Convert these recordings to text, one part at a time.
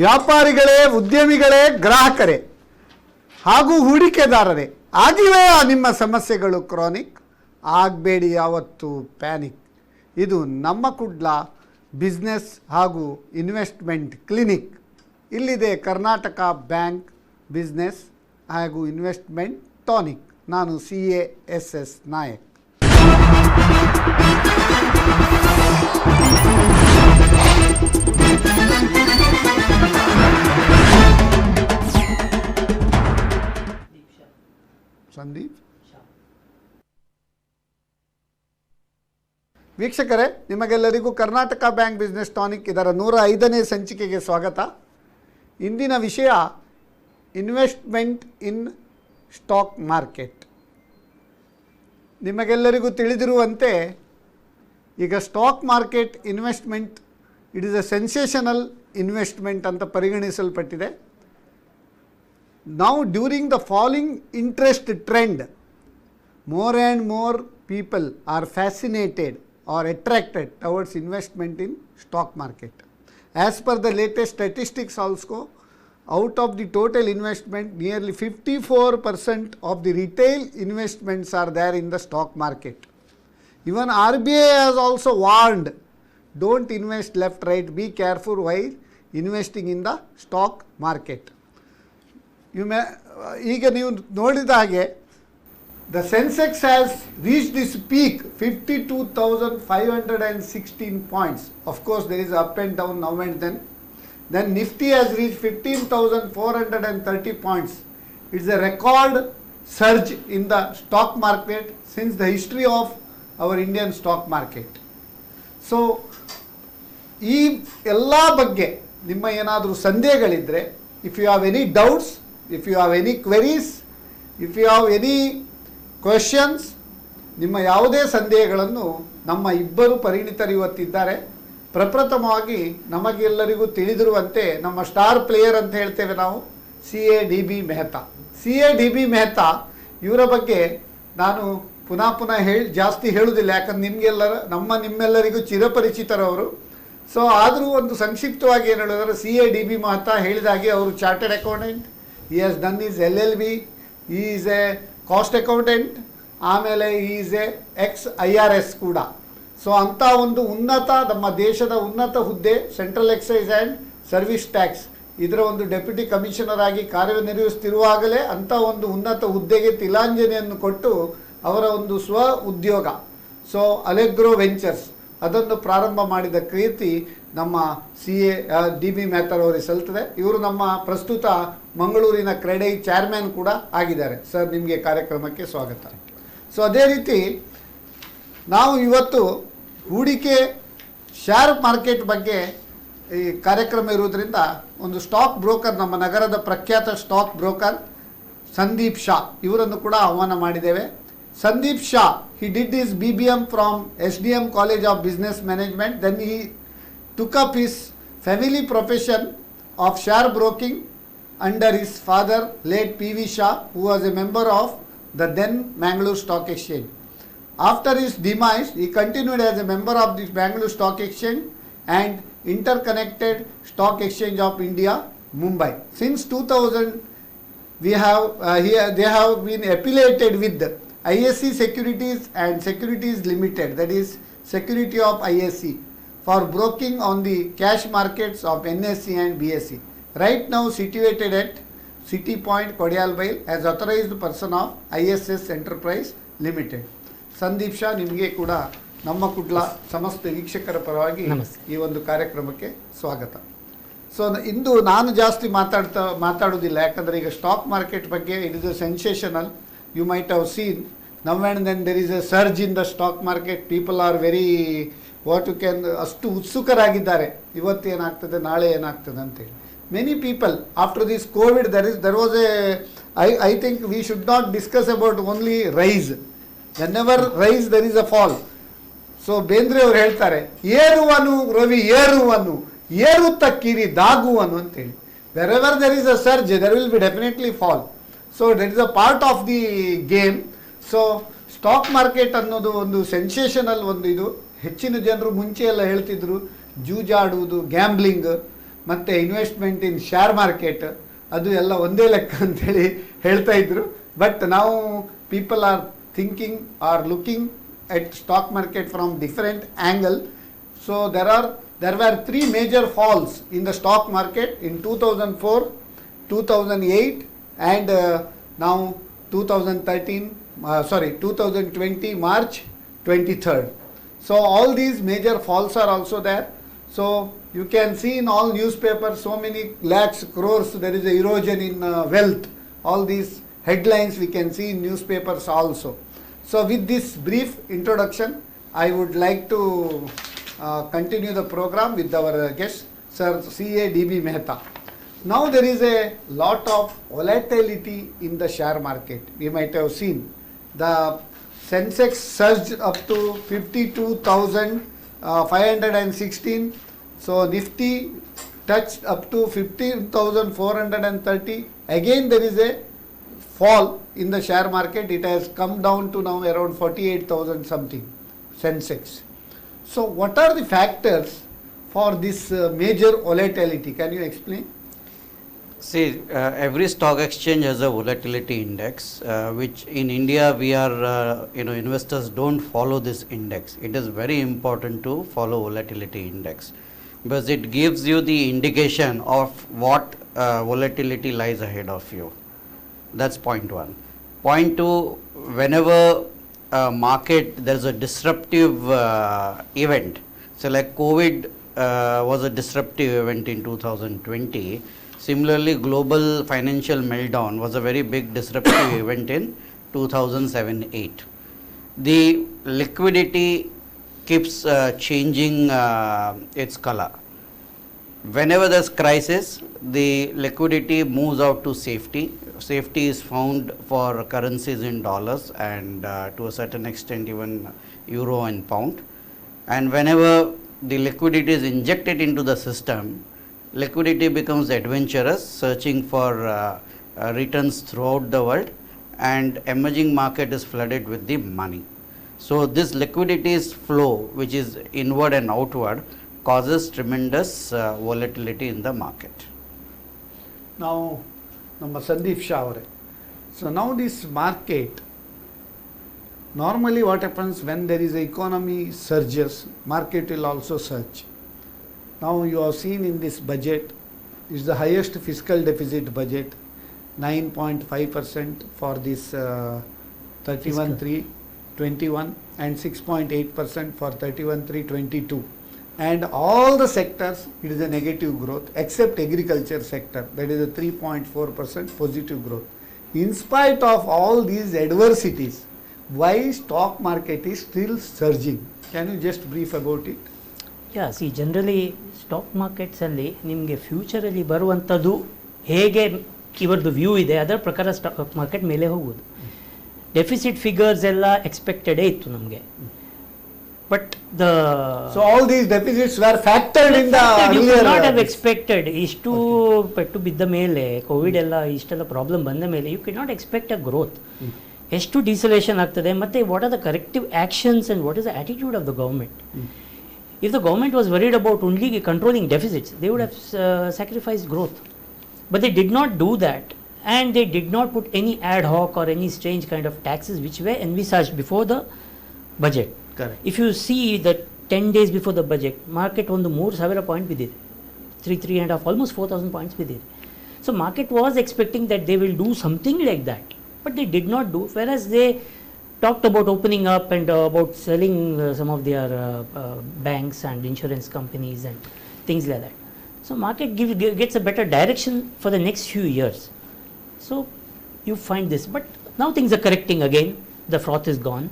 ವ್ಯಾಪಾರಿಗಳೇ, ಉದ್ಯಮಿಗಳೇ, ಗ್ರಾಹಕರೇ ಹಾಗೂ ಹೂಡಿಕೆದಾರರೇ, ಆಗಿವೆ ನಿಮ್ಮ ಸಮಸ್ಯೆಗಳು ಕ್ರಾನಿಕ್. ಆಗಬೇಡಿ ಯಾವತ್ತು ಪ್ಯಾನಿಕ್. ಇದು ನಮ್ಮ ಕುಡ್ಲ ಬಿಸ್ನೆಸ್ ಹಾಗೂ ಇನ್ವೆಸ್ಟ್ಮೆಂಟ್ ಕ್ಲಿನಿಕ್. ಇಲ್ಲಿದೆ ಕರ್ನಾಟಕ ಬ್ಯಾಂಕ್ ಬಿಸ್ನೆಸ್ ಹಾಗೂ ಇನ್ವೆಸ್ಟ್ಮೆಂಟ್ ಟಾನಿಕ್. ನಾನು CASS ನಾಯಕ್. ಸಂದೀಪ್. ವೀಕ್ಷಕರೇ, ನಿಮಗೆಲ್ಲರಿಗೂ ಕರ್ನಾಟಕ ಬ್ಯಾಂಕ್ ಬಿಸ್ನೆಸ್ ಟಾನಿಕ್ ಇದರ 105ನೇ ಸಂಚಿಕೆಗೆ ಸ್ವಾಗತ. ಇಂದಿನ ವಿಷಯ ಇನ್ವೆಸ್ಟ್ಮೆಂಟ್ ಇನ್ ಸ್ಟಾಕ್ ಮಾರ್ಕೆಟ್. ನಿಮಗೆಲ್ಲರಿಗೂ ತಿಳಿದಿರುವಂತೆ ಈಗ stock market investment it is a sensational investment ಅಂತ ಪರಿಗಣಿಸಲ್ಪಟ್ಟಿದೆ. Now during the falling interest trend, more and more people are fascinated or attracted towards investment in stock market. As per the latest statistics also, out of the total investment, nearly 54% of the retail investments are there in the stock market. Even RBI has also warned, don't invest left, right, be careful while investing in the stock market. ಈಗ ನೀವು ನೋಡಿದ ಹಾಗೆ the Sensex has reach this peak 52,516 points. Of course there is up and down now and then Nifty has reach 15,430 points. It's a record surge in the stock market since the history of our Indian stock market. So ಈ ಎಲ್ಲ ಬಗ್ಗೆ ನಿಮ್ಮ ಏನಾದರೂ ಸಂದೇಹಗಳಿದ್ದರೆ, if you have any doubts, if you have any queries, if you have any questions, ನಿಮ್ಮ ಯಾವುದೇ ಸಂದೇಹಗಳನ್ನು ನಮ್ಮ ಇಬ್ಬರು ಪರಿಣಿತರು ಇವತ್ತಿದ್ದಾರೆ. ಪ್ರಪ್ರಥಮವಾಗಿ ನಮಗೆಲ್ಲರಿಗೂ ತಿಳಿದಿರುವಂತೆ ನಮ್ಮ ಸ್ಟಾರ್ ಪ್ಲೇಯರ್ ಅಂತ ಹೇಳ್ತೇವೆ ನಾವು, CADB ಮೆಹ್ತಾ. CADB ಮೆಹ್ತಾ ಇವರ ಬಗ್ಗೆ ನಾನು ಪುನಃ ಜಾಸ್ತಿ ಹೇಳುವುದಿಲ್ಲ, ಯಾಕಂದ್ರೆ ನಿಮ್ಮೆಲ್ಲರಿಗೂ ಚಿರಪರಿಚಿತರವರು. ಸೊ ಆದರೂ ಒಂದು ಸಂಕ್ಷಿಪ್ತವಾಗಿ ಏನು ಹೇಳಿದ್ರೆ, CADB ಮೆಹ್ತಾ ಹೇಳಿದಾಗೆ ಅವರು chartered accountant, he has done his LLB, he is a cost accountant, ಆಮೇಲೆ he is a ex-IRS ಕೂಡ. ಸೊ ಅಂಥ ಒಂದು ನಮ್ಮ ದೇಶದ ಉನ್ನತ ಹುದ್ದೆ central exercise and service tax ಇದರ ಒಂದು ಡೆಪ್ಯೂಟಿ ಕಮಿಷನರ್ ಆಗಿ ಕಾರ್ಯನಿರ್ವಹಿಸ್ತಿರುವಾಗಲೇ ಅಂಥ ಒಂದು ಉನ್ನತ ಹುದ್ದೆಗೆ ತಿಲಾಂಜಲಿಯನ್ನು ಕೊಟ್ಟು ಅವರ ಒಂದು ಸ್ವ ಉದ್ಯೋಗ ಸೊ ಅಲೆಗ್ರೋ ವೆಂಚರ್ಸ್ ಅದನ್ನು ಪ್ರಾರಂಭ ಮಾಡಿದ ಕೀರ್ತಿ ನಮ್ಮ CADB ಮೆಹ್ತಾರವರಿಗೆ ಸಲ್ತದೆ. ಇವರು ನಮ್ಮ ಪ್ರಸ್ತುತ ಮಂಗಳೂರಿನ ಕ್ರೆಡೈ ಚೇರ್ಮನ್ ಕೂಡ ಆಗಿದ್ದಾರೆ. ಸರ್, ನಿಮಗೆ ಕಾರ್ಯಕ್ರಮಕ್ಕೆ ಸ್ವಾಗತ. ಸೊ ಅದೇ ರೀತಿ ನಾವು ಇವತ್ತು ಹೂಡಿಕೆ ಶೇರ್ ಮಾರ್ಕೆಟ್ ಬಗ್ಗೆ ಈ ಕಾರ್ಯಕ್ರಮ ಇರುವುದರಿಂದ ಒಂದು ಸ್ಟಾಕ್ ಬ್ರೋಕರ್, ನಮ್ಮ ನಗರದ ಪ್ರಖ್ಯಾತ ಸ್ಟಾಕ್ ಬ್ರೋಕರ್ ಸಂದೀಪ್ ಶಾ ಇವರನ್ನು ಕೂಡ ಆಹ್ವಾನ ಮಾಡಿದ್ದೇವೆ. Sandeep Shah, he did his BBM from SDM College of Business Management. Then he took up his family profession of share broking under his father, late PV Shah, who was a member of the then Mangalore Stock Exchange. After his demise, he continued as a member of the Bangalore Stock Exchange and Interconnected Stock Exchange of India, Mumbai. Since 2000, they have been affiliated with ISC Securities and Securities Limited, that is Security of ISC, for broking on the cash markets of NSE and BSE. Right now situated at City Point, Kodiyalbail, as authorized person of ISS Enterprise Limited. Sandeep Shah, ನಿಮಗೆ ಕೂಡ ನಮ್ಮ ಕುಡ್ಲ ಸಮಸ್ತ ವೀಕ್ಷಕರ ಪರವಾಗಿ ಈ ಒಂದು ಕಾರ್ಯಕ್ರಮಕ್ಕೆ ಸ್ವಾಗತ. ಸೊ ಇಂದು ನಾನು ಜಾಸ್ತಿ ಮಾತಾಡೋದಿಲ್ಲ, ಯಾಕಂದರೆ ಈಗ ಸ್ಟಾಕ್ ಮಾರ್ಕೆಟ್ ಬಗ್ಗೆ it is a sensational. You might have seen, now and then there is a surge in the stock market. People are very ಅಷ್ಟು ಉತ್ಸುಕರಾಗಿದ್ದಾರೆ, ಇವತ್ತು ಏನಾಗ್ತದೆ ನಾಳೆ ಏನಾಗ್ತದೆ ಅಂತೇಳಿ. Many people after this Covid there was I think we should not discuss about only rise. Whenever rise there is a fall. So Bendre ಅವರು ಹೇಳ್ತಾರೆ, ಏರುವನು ರವಿ ಏರುವನು ಏರುತ್ತಕ್ಕಿರಿ ದಾಗುವನು ಅಂತೇಳಿ. wherever there is a surge there will be definitely fall. So that is a part of the game. So stock market ಅನ್ನೋದು ಒಂದು sensational ಒಂದು ಇದು. ಹೆಚ್ಚಿನ ಜನರು ಮುಂಚೆ ಎಲ್ಲ ಹೇಳ್ತಿದ್ರು ಜೂಜಾಡುವುದು, ಗ್ಯಾಂಬ್ಲಿಂಗ್. ಮತ್ತು ಇನ್ವೆಸ್ಟ್ಮೆಂಟ್ ಇನ್ ಶೇರ್ ಮಾರ್ಕೆಟ್ ಅದು ಎಲ್ಲ ಒಂದೇ ಲೆಕ್ಕ ಅಂತೇಳಿ ಹೇಳ್ತಾ ಇದ್ರು. ಬಟ್ ನಾವು people are thinking are looking at stock market from different angle. So there were three major falls in the stock market in 2004, 2008 and now 2020 March 23rd. So all these major falls are also there. So you can see in all newspapers so many lakhs crores there is a erosion in wealth. All these headlines we can see in newspapers also. So with this brief introduction, I would like to continue the program with our guest, Sir C.A. D.B. Mehta. Now there is a lot of volatility in the share market. We might have seen the Sensex surged up to 52,516. So Nifty touched up to 15,430. Again there is a fall in the share market. It has come down to now around 48,000 something Sensex. So what are the factors for this major volatility? Can you explain? See, every stock exchange has a volatility index, which in India we are, investors don't follow this index. It is very important to follow volatility index because it gives you the indication of what volatility lies ahead of you. That's point one. Point two, whenever market there's a disruptive event, so like COVID was a disruptive event in 2020. Similarly, global financial meltdown was a very big disruptive event in 2007-8. The liquidity keeps changing its color. Whenever there's crisis, the liquidity moves out to safety. Safety is found for currencies in dollars and to a certain extent even euro and pound. And whenever the liquidity is injected into the system, liquidity becomes adventurous, searching for returns throughout the world, and emerging market is flooded with the money. So this liquidity's flow, which is inward and outward, causes tremendous volatility in the market. Now, ನಮ್ಮ ಸಂದೀಪ್ ಶಾ ಅವರೇ, so now this market, normally what happens when there is a economy surges, market will also surge. Now you have seen in this budget is the highest fiscal deficit budget, 9.5% for this 31-3-21 and 6.8% for 31-3-22. And all the sectors, it is a negative growth except agriculture sector, that is a 3.4% positive growth. In spite of all these adversities, why stock market is still surging? Can you just brief about it? Yeah see generally stock ಮಾರ್ಕೆಟ್ಸಲ್ಲಿ ನಿಮಗೆ ಫ್ಯೂಚರಲ್ಲಿ ಬರುವಂಥದ್ದು ಹೇಗೆ ಇವರದ್ದು view ಇದೆ ಅದರ ಪ್ರಕಾರ stock market ಮೇಲೆ ಹೋಗೋದು. ಡೆಫಿಸಿಟ್ ಫಿಗರ್ಸ್ ಎಲ್ಲ ಎಕ್ಸ್ಪೆಕ್ಟೆಡೇ ಇತ್ತು ನಮಗೆ. But so all these deficits were factored in the you earlier could not have expected. ಇಷ್ಟು ಪೆಟ್ಟು ಬಿದ್ದ ಮೇಲೆ ಕೋವಿಡ್ ಎಲ್ಲ ಇಷ್ಟೆಲ್ಲ ಪ್ರಾಬ್ಲಮ್ ಬಂದ ಮೇಲೆ you can not expect a growth. ಎಷ್ಟು ಡಿಸಲೇಷನ್ ಆಗ್ತದೆ, ಮತ್ತು what are the corrective actions and what is the attitude of the government. If the government was worried about only controlling deficits, they would have sacrificed growth. But they did not do that, and they did not put any ad hoc or any strange kind of taxes which were envisaged before the budget. Correct. If you see that 10 days before the budget, market ಒಂದು 3,000 point ಬಿದ್ದಿದೆ, 3.5 almost 4,000 points ಬಿದ್ದಿದೆ. So market was expecting that they will do something like that, but they did not do, whereas they talked about opening up and about selling some of their banks and insurance companies and things like that. So market gets a better direction for the next few years. So you find this, but now things are correcting again. The froth is gone,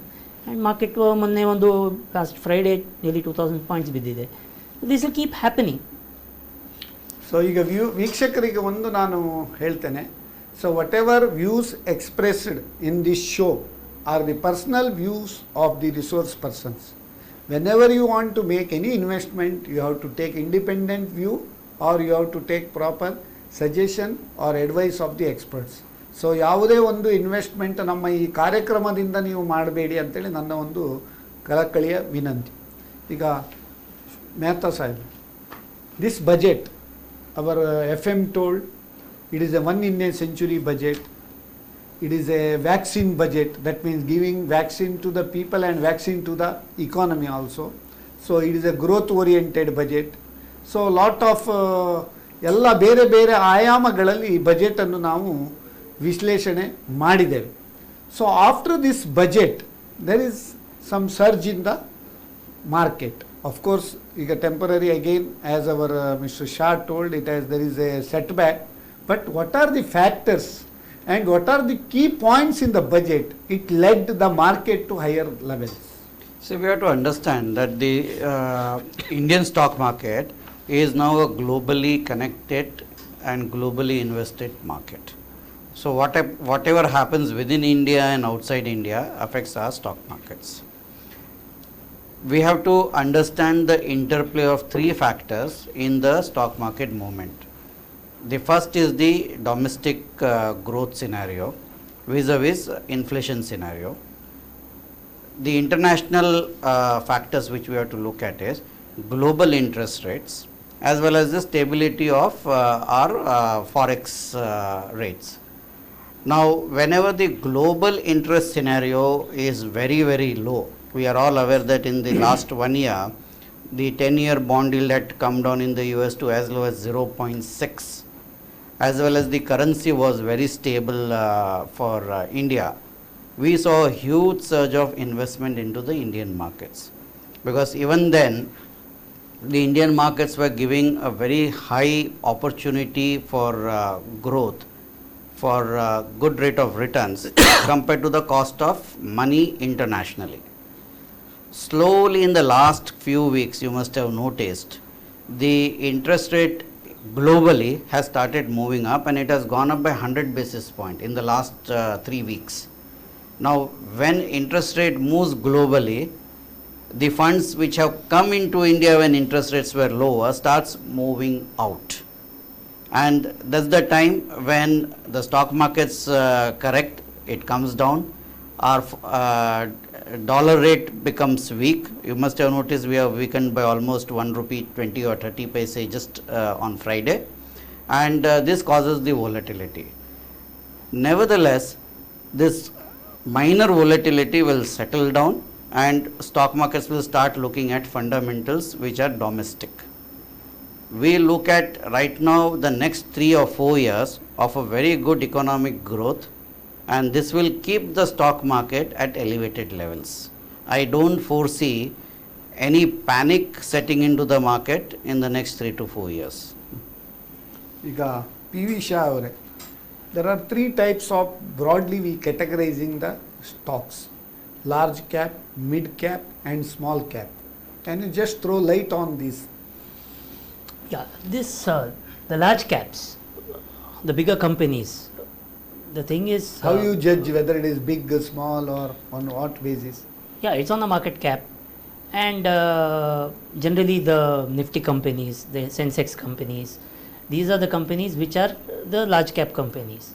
and market ಮೊನ್ನೆ ಒಂದು last Friday nearly 2,000 points ಬಿದ್ದಿದೆ. This will keep happening. So ಈಗ ವೀಕ್ಷಕರಿಗೆ ಒಂದು ನಾನು ಹೇಳ್ತೇನೆ. So what ever views expressed in this show are the personal views of the resource persons. Whenever you want to make any investment, you have to take independent view or you have to take proper suggestion or advice of the experts. So ಯಾವುದೇ ಒಂದು investment ನಮ್ಮ ಈ ಕಾರ್ಯಕ್ರಮದಿಂದ ನೀವು ಮಾಡಬೇಡಿ ಅಂತೇಳಿ ನನ್ನ ಒಂದು ಕಳಕಳಿಯ ವಿನಂತಿ. ಈಗ Mehta Saheb, this budget our FM told, it is a one Indian century budget. It is a vaccine budget, that means giving vaccine to the people and vaccine to the economy also. So it is a growth oriented budget. So lot of ಎಲ್ಲ ಬೇರೆ ಬೇರೆ ಆಯಾಮಗಳಲ್ಲಿ ಈ ಬಜೆಟನ್ನು ನಾವು ವಿಶ್ಲೇಷಣೆ ಮಾಡಿದ್ದೇವೆ. So after this budget there is some surge in the market. Of course ಈಗ temporary again as our mister Shah told it as there is a setback. But what are the factors and what are the key points in the budget? It led the market to higher levels. So we have to understand that the Indian stock market is now a globally connected and globally invested market. So whatever happens within India and outside India affects our stock markets. We have to understand the interplay of three factors in the stock market movement. The first is the domestic growth scenario vis-a-vis inflation scenario. The international factors which we have to look at is global interest rates as well as the stability of our forex rates. Now, whenever the global interest scenario is very, very low, we are all aware that in the last 1 year, the 10-year bond yield had come down in the US to as low as 0.6. As well as the currency was very stable for India, we saw a huge surge of investment into the Indian markets. Because even then, the Indian markets were giving a very high opportunity for growth, for good rate of returns compared to the cost of money internationally. Slowly in the last few weeks, you must have noticed, the interest rate globally has started moving up and it has gone up by 100 basis point in the last 3 weeks. Now, when interest rate moves globally, the funds which have come into India when interest rates were lower starts moving out. And that's the time when the stock markets correct, it comes down, our dollar rate becomes weak. You must have noticed we have weakened by almost 1 rupee 20 or 30 paise just on Friday, and this causes the volatility. Nevertheless, this minor volatility will settle down and stock markets will start looking at fundamentals which are domestic. We look at right now the next 3 or 4 years of a very good economic growth, and this will keep the stock market at elevated levels. I don't foresee any panic setting into the market in the next 3 to 4 years. ಈಗ P V Shah ಅವರೇ, there are 3 types of broadly we categorizing the stocks: large cap, mid cap and small cap. Can you just throw light on these? Yeah, this the large caps, the bigger companies. The thing is, How you judge whether it is big, small, or on what basis? yeah, it's on the market cap, and generally the Nifty companies, the Sensex companies, these are the companies which are the large cap companies.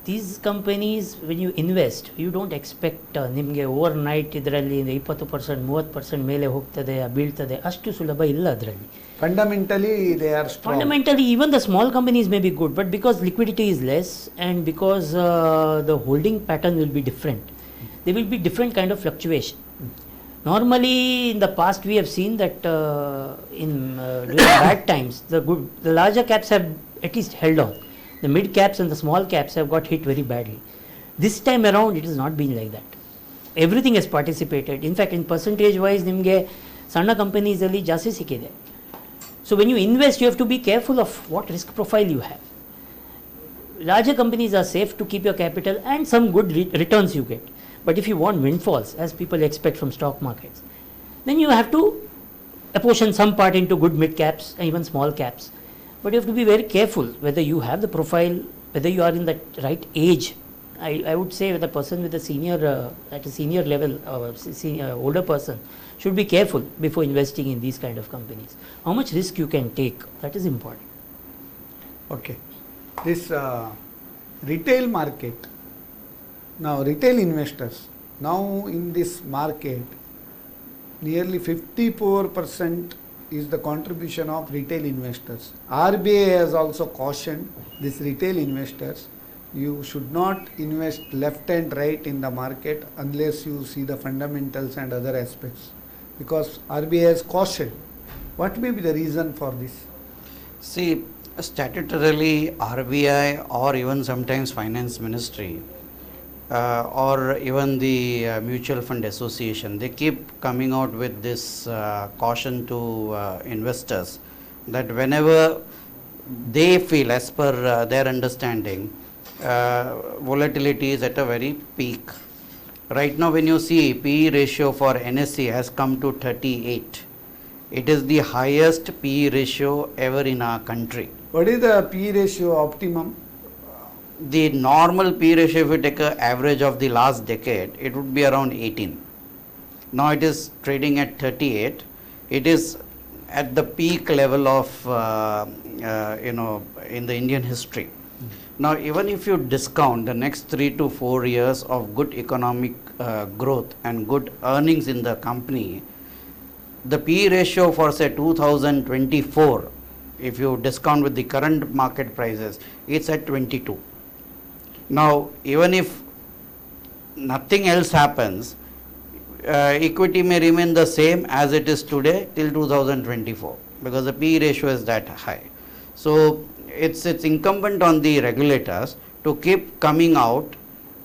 These companies, when you invest, you don't expect ನಿಮಗೆ over night ಇದರಲ್ಲಿ 20% 30% ಮೇಲೆ ಹೋಗ್ತದೆ ಬೀಳ್ತದೆ ಅಷ್ಟು ಸುಲಭ ಇಲ್ಲ ಅದರಲ್ಲಿ. Fundamentally they are strong. Fundamentally, even the small companies may be good, but because liquidity is less and because the holding pattern will be different, there will be different kind of fluctuation. Normally, in the past, we have seen that during bad times, the larger caps have at least held on. The mid caps and the small caps have got hit very badly. This time around, it has not been like that. Everything has participated. In fact, in percentage wise, ನಿಮಗೆ ಸಣ್ಣ companies ಅಲ್ಲಿ ಜಾಸ್ತಿ ಸಿಕ್ಕಿದೆ. So when you invest, you have to be careful of what risk profile you have. Larger companies are safe to keep your capital and some good returns you get. But if you want windfalls, as people expect from stock markets, then you have to apportion some part into good mid caps and even small caps. But you have to be very careful whether you have the profile, whether you are in that right age. I would say the person with a senior at a senior level, older person, should be careful before investing in these kind of companies. How much risk you can take, that is important. Okay. This retail market, now retail investors, now in this market, nearly 54% is the contribution of retail investors. RBI has also cautioned these retail investors, you should not invest left and right in the market unless you see the fundamentals and other aspects, because RBI has cautioned. What may be the reason for this? See, statutorily, RBI or even sometimes Finance Ministry or even the Mutual Fund Association, they keep coming out with this caution to investors that whenever they feel, as per their understanding, volatility is at a very peak. Right now, when you see PE ratio for NSE has come to 38. It is the highest PE ratio ever in our country. What is the P ratio optimum? The normal P ratio, if you take an average of the last decade, it would be around 18. Now it is trading at 38. It is at the peak level of, in the Indian history. Now, even if you discount the next 3 to 4 years of good economic growth and good earnings in the company, the P ratio for say 2024, if you discount with the current market prices, it's at 22. Now, even if nothing else happens, equity may remain the same as it is today till 2024 because the P ratio is that high. So, it's incumbent on the regulators to keep coming out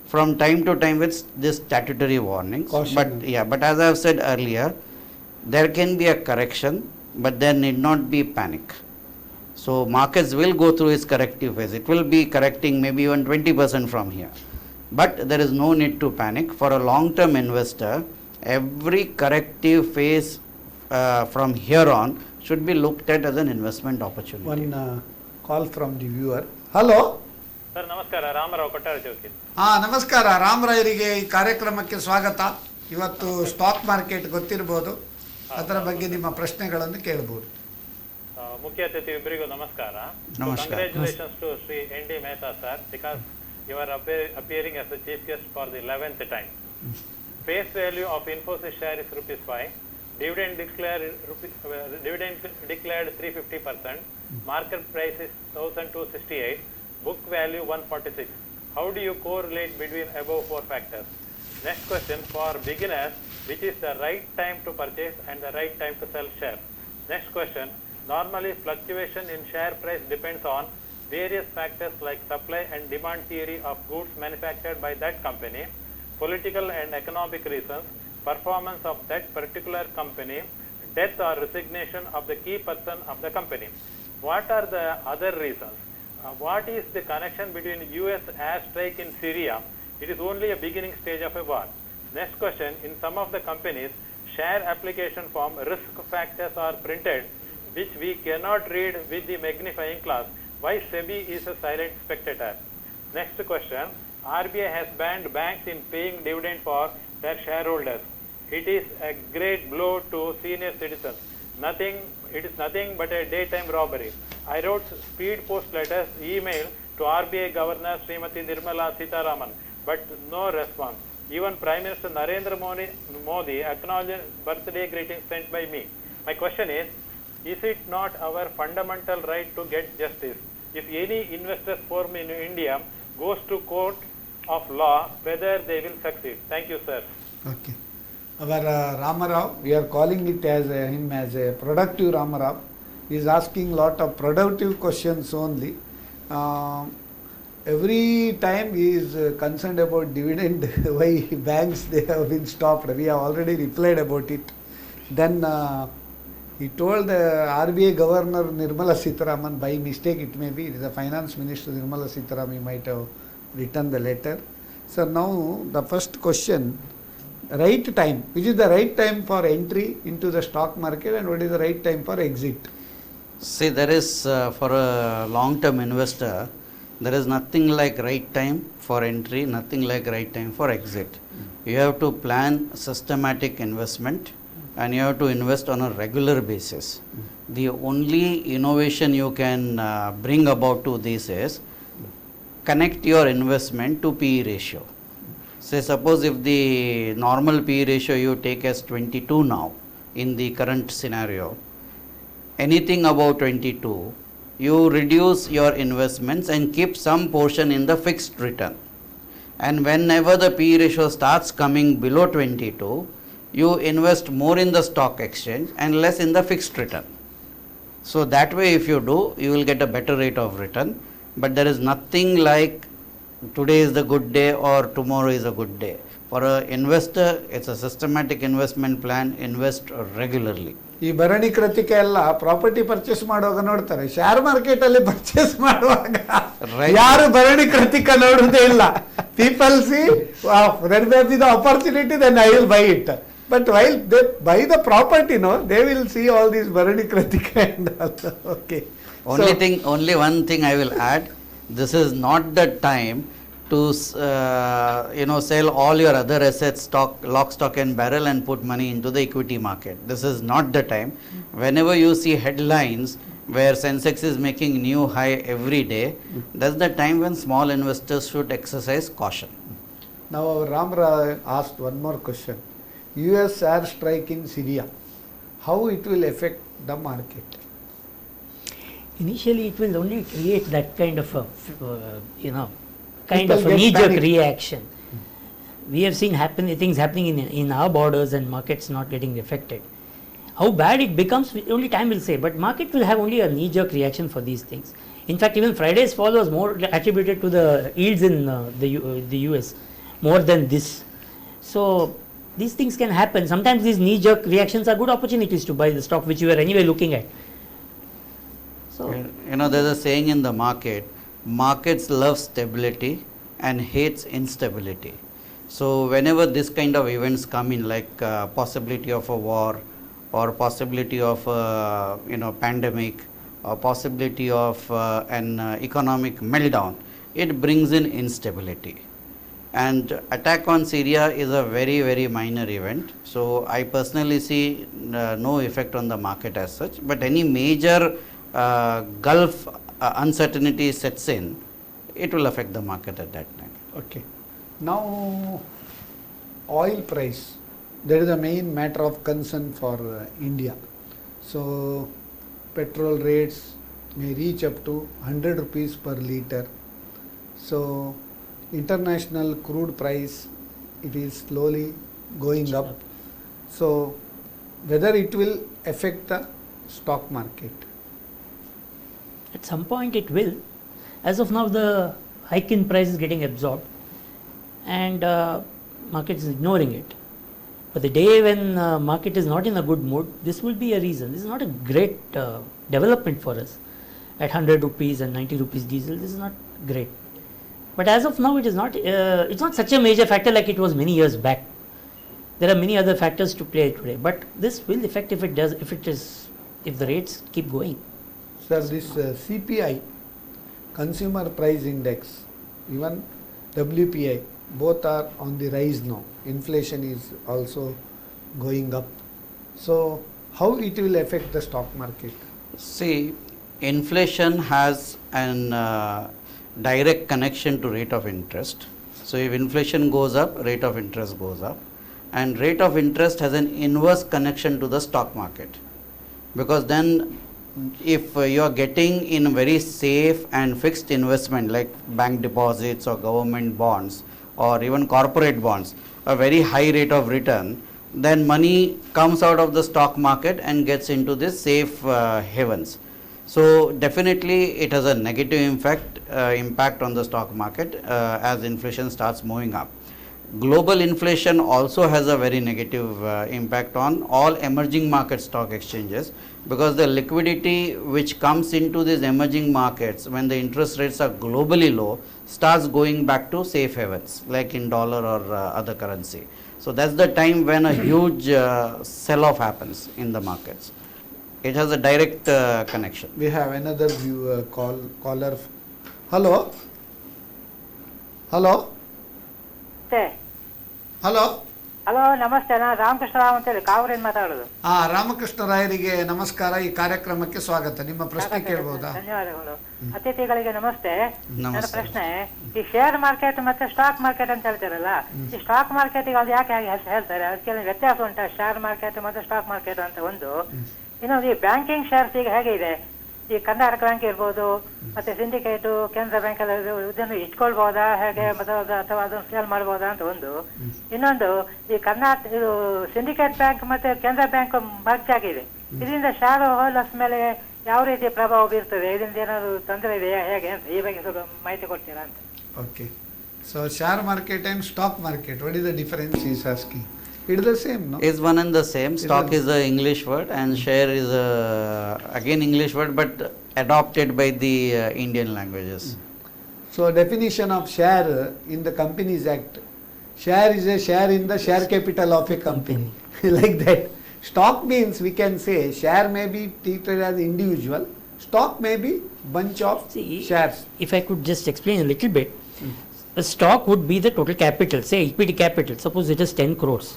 from time to time with this statutory warnings. Caution. But as I have said earlier, there can be a correction, but there need not be panic. So markets will go through its corrective phase. It will be correcting maybe even 20% from here. But there is no need to panic. For a long-term investor, every corrective phase from here on should be looked at as an investment opportunity. One call from the viewer. Hello. Sir ನಮಸ್ಕಾರ, ರಾಮರಾವ್ ಕೊಟ್ಟಾರ ಚೌಕಿ. ನಮಸ್ಕಾರ ರಾಮರಾಯರಿಗೆ ಈ ಕಾರ್ಯಕ್ರಮಕ್ಕೆ ಸ್ವಾಗತ. ಇವತ್ತು stock market ಗೊತ್ತಿರಬಹುದು, ಅದರ ಬಗ್ಗೆ ನಿಮ್ಮ ಪ್ರಶ್ನೆಗಳನ್ನು ಕೇಳಬಹುದು. ಮುಖ್ಯ ಅತಿಥಿ ಇಬ್ಬರಿಗೂ ನಮಸ್ಕಾರ. ನಮಸ್ಕಾರ. Congratulations to Shri N D Mehta sir, because you are appearing as the chief guest for the 11th time. Face value of Infosys share is ₹5. Dividend declared 350%. Market price is 1,268. Book value 146. How do you correlate between above 4 factors? Next question for beginners, which is the right time to purchase and the right time to sell shares? Next question, normally fluctuation in share price depends on various factors like supply and demand theory of goods manufactured by that company, political and economic reasons, performance of that particular company, death or resignation of the key person of the company. What are the other reasons? What is the connection between US airstrike in Syria? It is only a beginning stage of a war. Next question, in some of the companies, share application form risk factors are printed which we cannot read with the magnifying glass. Why SEBI is a silent spectator? Next question, RBI has banned banks in paying dividend for their shareholders. It is a great blow to senior citizens. It is nothing but a daytime robbery. I wrote speed post letters, email to RBI Governor Srimati Nirmala Sitharaman, but no response. Even Prime Minister Narendra Modi acknowledged birthday greetings sent by me. My question is it not our fundamental right to get justice? If any investors firm in India goes to court of law, whether they will succeed? Thank you, sir. Okay. Our Ramarao, we are calling it as him as a productive Ramarao. He is asking lot of productive questions only. Every time he is concerned about dividend, why banks they have been stopped. We have already replied about it. Then he told the RBI Governor Nirmala Sitharaman, by mistake it may be, it is the Finance Minister Nirmala Sitharaman, he might have written the letter. So now the first question, right time, which is the right time for entry into the stock market and what is the right time for exit? See, there is for a long-term investor, there is nothing like right time for entry, nothing like right time for exit. You have to plan systematic investment and you have to invest on a regular basis. The only innovation you can bring about to this is connect your investment to PE ratio. Say suppose if the normal PE ratio you take as 22 now in the current scenario, anything above 22, you reduce your investments and keep some portion in the fixed return. And whenever the P/E ratio starts coming below 22, you invest more in the stock exchange and less in the fixed return. So that way if you do, you will get a better rate of return, but there is nothing like today is the good day or tomorrow is a good day. For an investor, it's a systematic investment plan, invest regularly. ಈ ಭರಣಿ ಕೃತಿಕೆ ಎಲ್ಲ property purchase ಮಾಡುವಾಗ ನೋಡ್ತಾರೆ, share market ಅಲ್ಲಿ purchase ಮಾಡುವಾಗ ಯಾರು ಭರಣಿ ಕೃತಿಕ ನೋಡುವುದೇ ಇಲ್ಲ. People C there may be the opportunity, then I will buy it. But while they buy the property, no, they will see all these Bharani Kritika and all. Okay. Only one thing I will add, this is not the time to sell all your other assets, lock, stock and barrel and put money into the equity market. This is not the time. Whenever you see headlines where Sensex is making new high every day, that's the time when small investors should exercise caution. Now our Ramra asked one more question. US airstrike in Syria, how it will affect the market? Initially, it will only create that kind of a, People get knee-jerk panicked. reaction. We have seen things happening in our borders and markets not getting affected. How bad it becomes, only time will say. But market will have only a knee-jerk reaction for these things. In fact, even Friday's fall was more attributed to the yields in the US more than this. So these things can happen. Sometimes these knee-jerk reactions are good opportunities to buy the stock which you are anyway looking at. So There's a saying in the market, markets love stability and hates instability. So whenever this kind of events come in, like possibility of a war or possibility of a pandemic or possibility of an economic meltdown, it brings in instability. And attack on Syria is a very, very minor event. So I personally see no effect on the market as such. But any major Gulf uncertainty sets in, it will affect the market at that time. Okay. Now, oil price, that is the main matter of concern for India. So, petrol rates may reach up to 100 rupees per litre. So, international crude price, it is slowly going up. So, whether it will affect the stock market? at some point it will. As of now, the hike in price is getting absorbed and market is ignoring it. But the day when market is not in a good mood, this will be a reason. This is not a great development for us. At 100 rupees and 90 rupees diesel, this is not great. But as of now, it is not. It's not such a major factor like it was many years back. There are many other factors to play today, but this will affect if the rates keep going. Sir, this CPI, Consumer Price Index, even WPI, both are on the rise now. Inflation is also going up. So, how it will affect the stock market? See, inflation has an direct connection to rate of interest. So, if inflation goes up, rate of interest goes up. And rate of interest has an inverse connection to the stock market. Because then if you are getting in very safe and fixed investment like bank deposits or government bonds or even corporate bonds, a very high rate of return, then money comes out of the stock market and gets into this safe havens. So definitely it has a negative impact on the stock market as inflation starts moving up. Global inflation also has a very negative impact on all emerging market stock exchanges, because the liquidity which comes into these emerging markets when the interest rates are globally low starts going back to safe havens like in dollar or other currency. So that's the time when a huge sell-off happens in the markets. It has a direct connection. We have another caller. Hello? Hello? Hello hello ನಮಸ್ತೆ, ನಾನು ರಾಮಕೃಷ್ಣ ರಾವ್ ಅಂತೇಳಿ ಕಾವೂರಿಂದ ಮಾತಾಡೋದು. ರಾಮಕೃಷ್ಣ ರಾಯರಿಗೆ ನಮಸ್ಕಾರ. ಈ ಕಾರ್ಯಕ್ರಮಕ್ಕೆ ಸ್ವಾಗತ. ನಿಮ್ಮ ಪ್ರಶ್ನೆ ಕೇಳಬಹುದಾ? ಧನ್ಯವಾದಗಳು. ಅತಿಥಿಗಳಿಗೆ ನಮಸ್ತೆ. ನನ್ನ ಪ್ರಶ್ನೆ, ಈ ಶೇರ್ ಮಾರ್ಕೆಟ್ ಮತ್ತೆ ಸ್ಟಾಕ್ ಮಾರ್ಕೆಟ್ ಅಂತ ಹೇಳ್ತಾರಲ್ಲ, ಈ ಸ್ಟಾಕ್ ಮಾರ್ಕೆಟ್ ಅದು ಯಾಕೆ ಹೇಳ್ತಾರೆ? ಅದಕ್ಕೆ ವ್ಯತ್ಯಾಸ ಉಂಟಾ? ಶೇರ್ ಮಾರ್ಕೆಟ್ ಮತ್ತೆ ಸ್ಟಾಕ್ ಮಾರ್ಕೆಟ್ ಅಂತ ಒಂದು. ಇನ್ನೊಂದು ಈ ಬ್ಯಾಂಕಿಂಗ್ ಶೇರ್ಸ್ ಈಗ ಹೇಗೆ ಇದೆ, ಈ ಕರ್ನಾಟಕ ಬ್ಯಾಂಕ್ ಇರ್ಬೋದು ಮತ್ತೆ ಸಿಂಡಿಕೇಟು ಕೇಂದ್ರ ಬ್ಯಾಂಕ್ ಎಲ್ಲ ಇದನ್ನು ಇಟ್ಕೊಳ್ಬಹುದಾ ಹೇಗೆ ಮತ್ತೆ ಅಥವಾ ಅದನ್ನು ಸೇಲ್ ಮಾಡ್ಬೋದಾ ಅಂತ ಒಂದು. ಇನ್ನೊಂದು ಈ ಕರ್ನಾಟಕ ಇದು ಸಿಂಡಿಕೇಟ್ ಬ್ಯಾಂಕ್ ಮತ್ತೆ ಕೇಂದ್ರ ಬ್ಯಾಂಕ್ ಮರ್ಜ್ ಆಗಿದೆ, ಇದರಿಂದ ಶೇರ್ ಹೋಲ್ಡರ್ಸ್ ಮೇಲೆ ಯಾವ ರೀತಿ ಪ್ರಭಾವ ಬೀರ್ತದೆ, ಇದರಿಂದ ಏನಾದ್ರು ತೊಂದರೆ ಇದೆಯಾ ಹೇಗೆ ಅಂತ ಈ ಬಗ್ಗೆ ಸ್ವಲ್ಪ ಮಾಹಿತಿ ಕೊಡ್ತೀರಾ ಅಂತ. Okay. So share market and stock market, what is the difference he is asking? It is the same, no? Is one and the same. Stock is a English word and share is a again English word but adopted by the Indian languages. So definition of share in the Companies Act, share is a share in the share capital of a company. Like that. Stock means we can say share may be treated as individual, stock may be bunch of shares. If I could just explain a little bit, a stock would be the total capital, say equity capital, suppose it is 10 crores.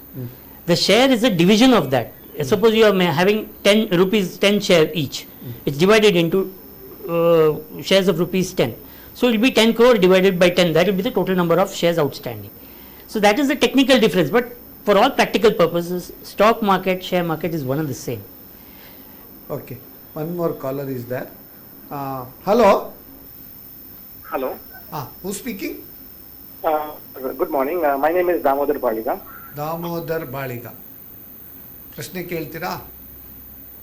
The share is a division of that. Suppose you are having 10 rupees, 10 share each. It's divided into shares of rupees 10. So it will be 10 crore divided by 10. That will be the total number of shares outstanding. So that is the technical difference. But for all practical purposes, stock market, share market is one and the same. Okay. One more caller is there. Hello. Hello. Who's speaking? Good morning. My name is Damodar Baliga. Damodar Baliga. ಪ್ರಶ್ನೆ ಕೇಳ್ತೀರಾ?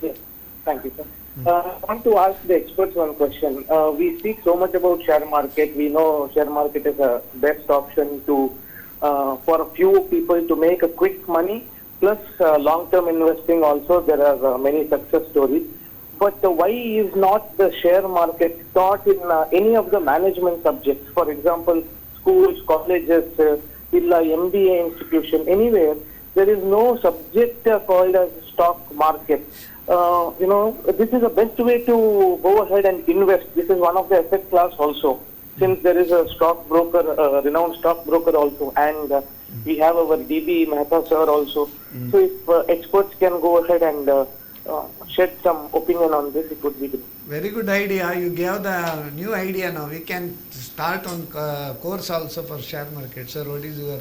Yes. Thank you, sir. I want to ask the experts one question. We speak so much about share market. We know share market is a best option to for a few people to make a quick money. Plus long-term investing also. There are many success stories. But why is not the share market taught in any of the management subjects? For example, schools, colleges, illa MBA institution, anywhere, there is no subject called as stock market. This is the best way to go ahead and invest. This is one of the asset class also, since there is a stock broker, renowned stock broker also, and we have our DB Mehta sir also. So if experts can go ahead and shed some opinion on this, it would be good. Very good idea. You gave the new idea now. We can start on course also for share market. Sir, what is your...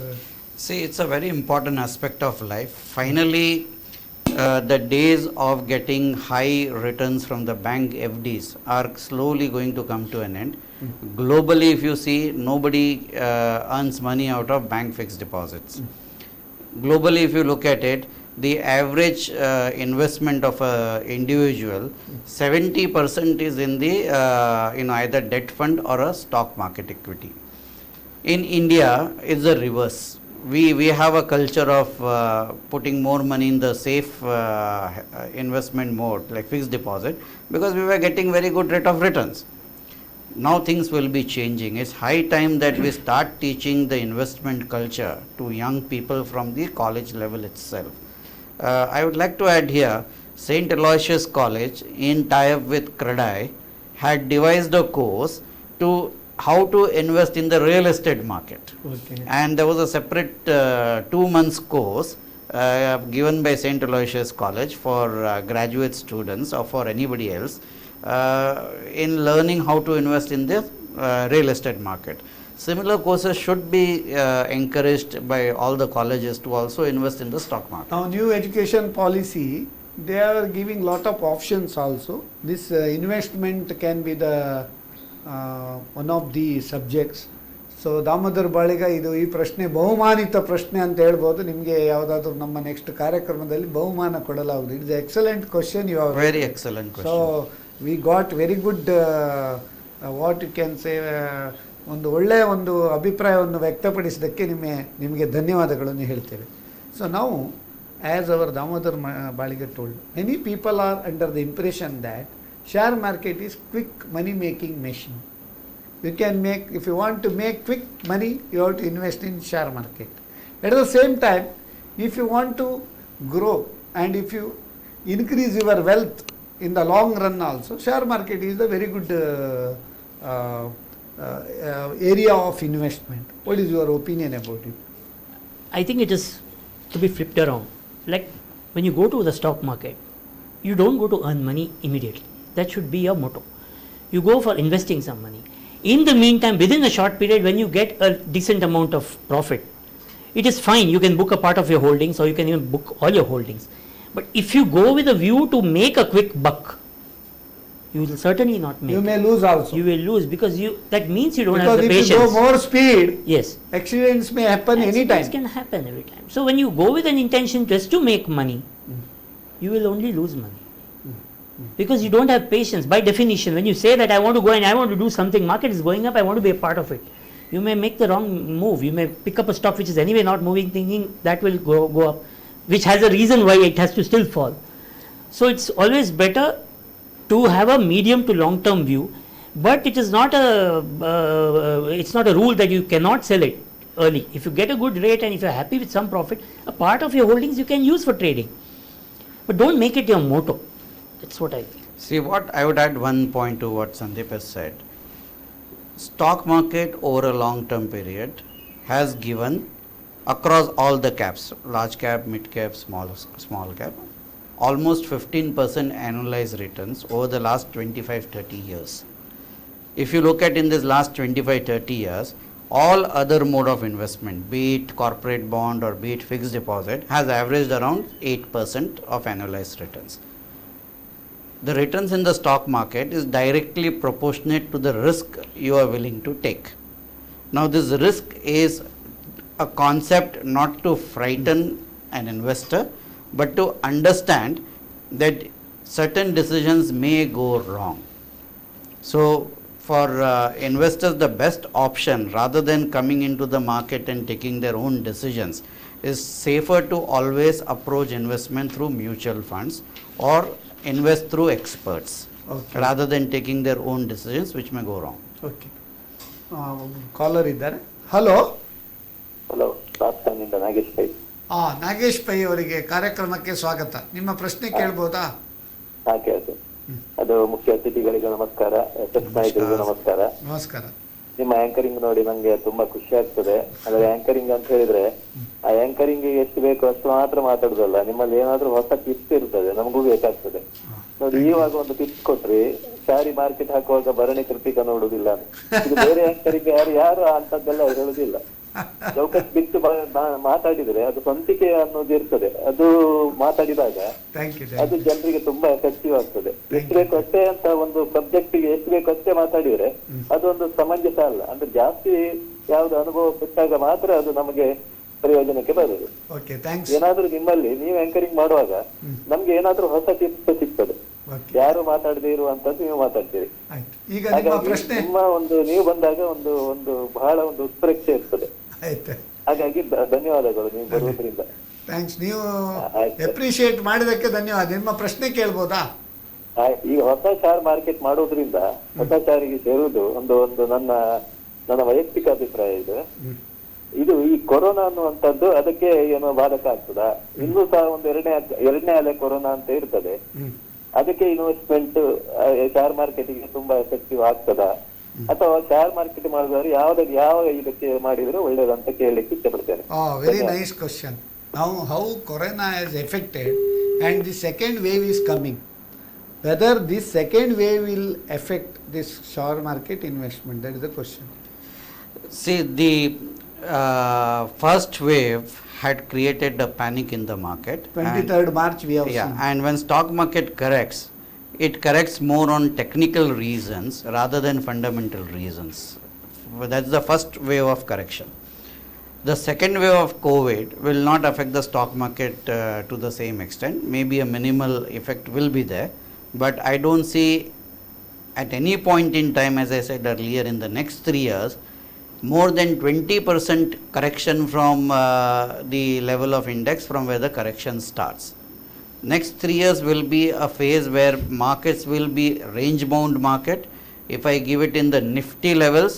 See, it's a very important aspect of life. Finally, the days of getting high returns from the bank FDs are slowly going to come to an end. Globally, if you see, nobody earns money out of bank fixed deposits. Globally, if you look at it, the average investment of an individual, 70% is in the either debt fund or a stock market equity. In India, it's the reverse. We have a culture of putting more money in the safe investment mode, like fixed deposit, because we were getting very good rate of returns. Now things will be changing. It's high time that we start teaching the investment culture to young people from the college level itself. I would like to add here, St. Aloysius College in tie-up with CREDAI had devised a course to how to invest in the real estate market. Okay. And there was a separate 2 months course given by St. Aloysius College for graduate students or for anybody else in learning how to invest in the real estate market. Similar courses should be encouraged by all the colleges to also invest in the stock market. Now, new education policy, they are giving lot of options also. This investment can be the one of the subjects. So Damodar Baliga, ಇದು ಈ ಪ್ರಶ್ನೆ ಬಹುಮಾನಿತ ಪ್ರಶ್ನೆ ಅಂತ ಹೇಳ್ಬೋದು. ನಿಮಗೆ ಯಾವುದಾದ್ರೂ ನಮ್ಮ next ಕಾರ್ಯಕ್ರಮದಲ್ಲಿ ಬಹುಮಾನ ಕೊಡಲಾಗುವುದು. It's excellent question. You are very excellent question. So we got very good what you can say, ಒಂದು ಒಳ್ಳೆಯ ಒಂದು ಅಭಿಪ್ರಾಯವನ್ನು ವ್ಯಕ್ತಪಡಿಸಿದ್ದಕ್ಕೆ ನಿಮಗೆ ಧನ್ಯವಾದಗಳನ್ನು ಹೇಳ್ತೇವೆ. ಸೊ ನಾವು, as hour Damodar Baliga told, many people are under the impression that share market is quick money making machine. You can make, if you want to make quick money, you have to invest in share market. At the same time, if you want to grow and if you increase your wealth in the long run also, share market is a very good area of investment. What is your opinion about it? I think it is to be flipped around. Like when you go to the stock market, you don't go to earn money immediately. That should be your motto. You go for investing some money. In the meantime, within a short period, when you get a decent amount of profit, it is fine. You can book a part of your holdings or you can even book all your holdings. But if you go with a view to make a quick buck, you will certainly not make. You may lose also. You will lose because that means you don't Because have the if patience. you go more speed, Yes. accidents may happen Accidents anytime. can happen every time. So when you go with an intention just to make money, you will only lose money. Because you don't have patience. By definition, when you say that I want to go and I want to do something, market is going up, I want to be a part of it. You may make the wrong move. You may pick up a stock which is anyway not moving, thinking that will go up, which has a reason why it has to still fall. So it's always better to have a medium to long term view, but it is not it's not a rule that you cannot sell it early. If you get a good rate and if you're happy with some profit, a part of your holdings you can use for trading, but don't make it your motto. That's what I feel. See, what I would add one point to what Sandeep has said. Stock market over a long term period has given across all the caps, large cap, mid cap, small cap, almost 15% annualized returns over the last 25-30 years. If you look at in this last 25-30 years, all other mode of investment, be it corporate bond or be it fixed deposit, has averaged around 8% of annualized returns. The returns in the stock market is directly proportionate to the risk you are willing to take. Now this risk is a concept not to frighten an investor, but to understand that certain decisions may go wrong. So for investors, the best option rather than coming into the market and taking their own decisions is safer to always approach investment through mutual funds or invest through experts rather than taking their own decisions which may go wrong. Okay. Caller ಇದ್ದಾರೆ. Hello. Hello, ರಾಜಸ್ಥಾನದಿಂದ ನಾಗೇಶ್ ಪೈ. ನಾಗೇಶ್ ಪೈ ಅವರಿಗೆ ಕಾರ್ಯಕ್ರಮಕ್ಕೆ ಸ್ವಾಗತ. ನಿಮ್ಮ ಪ್ರಶ್ನೆ ಕೇಳ್ಬೋದಾ? ಕೇಳ್ತೇನೆ. ಅದು ಮುಖ್ಯ ಅತಿಥಿಗಳಿಗೆ ನಮಸ್ಕಾರ, ನಾಯಕರಿಗೂ ನಮಸ್ಕಾರ. ನಮಸ್ಕಾರ. ನಿಮ್ಮ ಆಂಕರಿಂಗ್ ನೋಡಿ ನಂಗೆ ತುಂಬಾ ಖುಷಿ ಆಗ್ತದೆ. ಆದ್ರೆ ಆಂಕರಿಂಗ್ ಅಂತ ಹೇಳಿದ್ರೆ ಆ ಆಂಕರಿಂಗ್ ಎಷ್ಟು ಬೇಕು ಅಷ್ಟು ಮಾತ್ರ ಮಾತಾಡುದಲ್ಲ, ನಿಮ್ಮಲ್ಲಿ ಏನಾದ್ರೂ ಹೊಸ ಟಿಪ್ಸ್ ಇರ್ತದೆ, ನಮಗೂ ಬೇಕಾಗ್ತದೆ. ನೋಡಿ, ಇವಾಗ ಒಂದು ಟಿಪ್ಸ್ ಕೊಟ್ರಿ, ಶಾರಿ ಮಾರ್ಕೆಟ್ ಹಾಕುವಾಗ ಭರಣಿ ಕೃತಿಕ ನೋಡುದಿಲ್ಲ. ಇದು ಬೇರೆ ಆಂಕರಿಂಗ್ ಯಾರು ಅಂತದ್ದೆಲ್ಲ ಹೇಳುದಿಲ್ಲ. ಚೌಕಟ್ ಬಿಟ್ಟು ಮಾತಾಡಿದ್ರೆ ಅದು ಸ್ವಂತಿಕೆ ಅನ್ನೋದು ಇರ್ತದೆ. ಅದು ಮಾತಾಡಿದಾಗ ಅದು ಜನರಿಗೆ ತುಂಬಾ ಎಫೆಕ್ಟಿವ್ ಆಗ್ತದೆ. ಎಷ್ಟು ಬೇಕು ಅಷ್ಟೇ ಅಂತ ಒಂದು ಸಬ್ಜೆಕ್ಟ್ ಗೆ ಎಷ್ಟು ಬೇಕು ಅಷ್ಟೇ ಮಾತಾಡಿದ್ರೆ ಅದೊಂದು ಸಮಂಜಸ ಅಲ್ಲ. ಅಂದ್ರೆ ಜಾಸ್ತಿ ಯಾವ್ದು ಅನುಭವ ಕೊಟ್ಟಾಗ ಮಾತ್ರ ಅದು ನಮಗೆ ಪ್ರಯೋಜನಕ್ಕೆ ಬರುದು. ಏನಾದ್ರೂ ನಿಮ್ಮಲ್ಲಿ ನೀವು ಆಂಕರಿಂಗ್ ಮಾಡುವಾಗ ನಮ್ಗೆ ಏನಾದ್ರೂ ಹೊಸ ಟಿಪ್ಸ್ ಸಿಗ್ತದೆ. ಯಾರು ಮಾತಾಡದೇ ಇರುವಂತದ್ದು ನೀವು ಮಾತಾಡ್ತೀರಿ. ಹಾಗಾಗಿ ನಿಮ್ಮ ಒಂದು ನೀವು ಬಂದಾಗ ಒಂದು ಒಂದು ಬಹಳ ಒಂದು ಉತ್ಪ್ರೇಕ್ಷೆ ಇರ್ತದೆ. ಹಾಗಾಗಿ ಧನ್ಯವಾದಗಳು ನೀವು ಬರುವುದರಿಂದ. ಥ್ಯಾಂಕ್ಸ್. ನೀವು ಅಪ್ರಿಶಿಯೇಟ್ ಮಾಡಿದಕ್ಕೆ ಧನ್ಯವಾದ. ನಿಮ್ಮ ಪ್ರಶ್ನೆ ಕೇಳ್ಬೋದಾ? ಈಗ ಹೊಸ ಶೇರ್ ಮಾರ್ಕೆಟ್ ಮಾಡೋದ್ರಿಂದ ಹೊಸ ಶಾರಿಗೆ ಸೇರುವುದು ಒಂದು ನನ್ನ ವೈಯಕ್ತಿಕ ಅಭಿಪ್ರಾಯ ಇದೆ. ಇದು ಈ ಕೊರೋನಾ ಅನ್ನುವಂಥದ್ದು ಅದಕ್ಕೆ ಏನೋ ಬಾಧಕ ಆಗ್ತದಾ? ಇನ್ನೂ ಸಹ ಒಂದು ಎರಡನೇ ಅಲೆ ಕೊರೋನಾ ಅಂತ ಇರ್ತದೆ. ಅದಕ್ಕೆ ಇನ್ವೆಸ್ಟ್ಮೆಂಟ್ ಶೇರ್ ಮಾರ್ಕೆಟಿಗೆ ತುಂಬಾ ಎಫೆಕ್ಟಿವ್ ಆಗ್ತದಾ? ಅಥವಾ ಶೇರ್ ಮಾರ್ಕೆಟ್ ಮಾಡಿದವರು ಯಾವ ಇದಕ್ಕೆ ಮಾಡಿದ್ರೆ ಒಳ್ಳೇದಂತ ಕೇಳಲಿಕ್ಕೆ ಇಷ್ಟಪಡ್ತೇನೆ. Very nice question. Now how corona has affected and the second wave is coming. Whether this second wave will affect this share market investment, that is the question. See, the first wave had created a panic in the market. 23rd March we have seen. And when stock market corrects, it corrects more on technical reasons rather than fundamental reasons. That's the first wave of correction. The second wave of COVID will not affect the stock market to the same extent. Maybe a minimal effect will be there, but I don't see at any point in time, as I said earlier, in the next 3 years, more than 20% correction from the level of index from where the correction starts. Next 3 years will be a phase where markets will be range bound market. If I give it in the Nifty levels,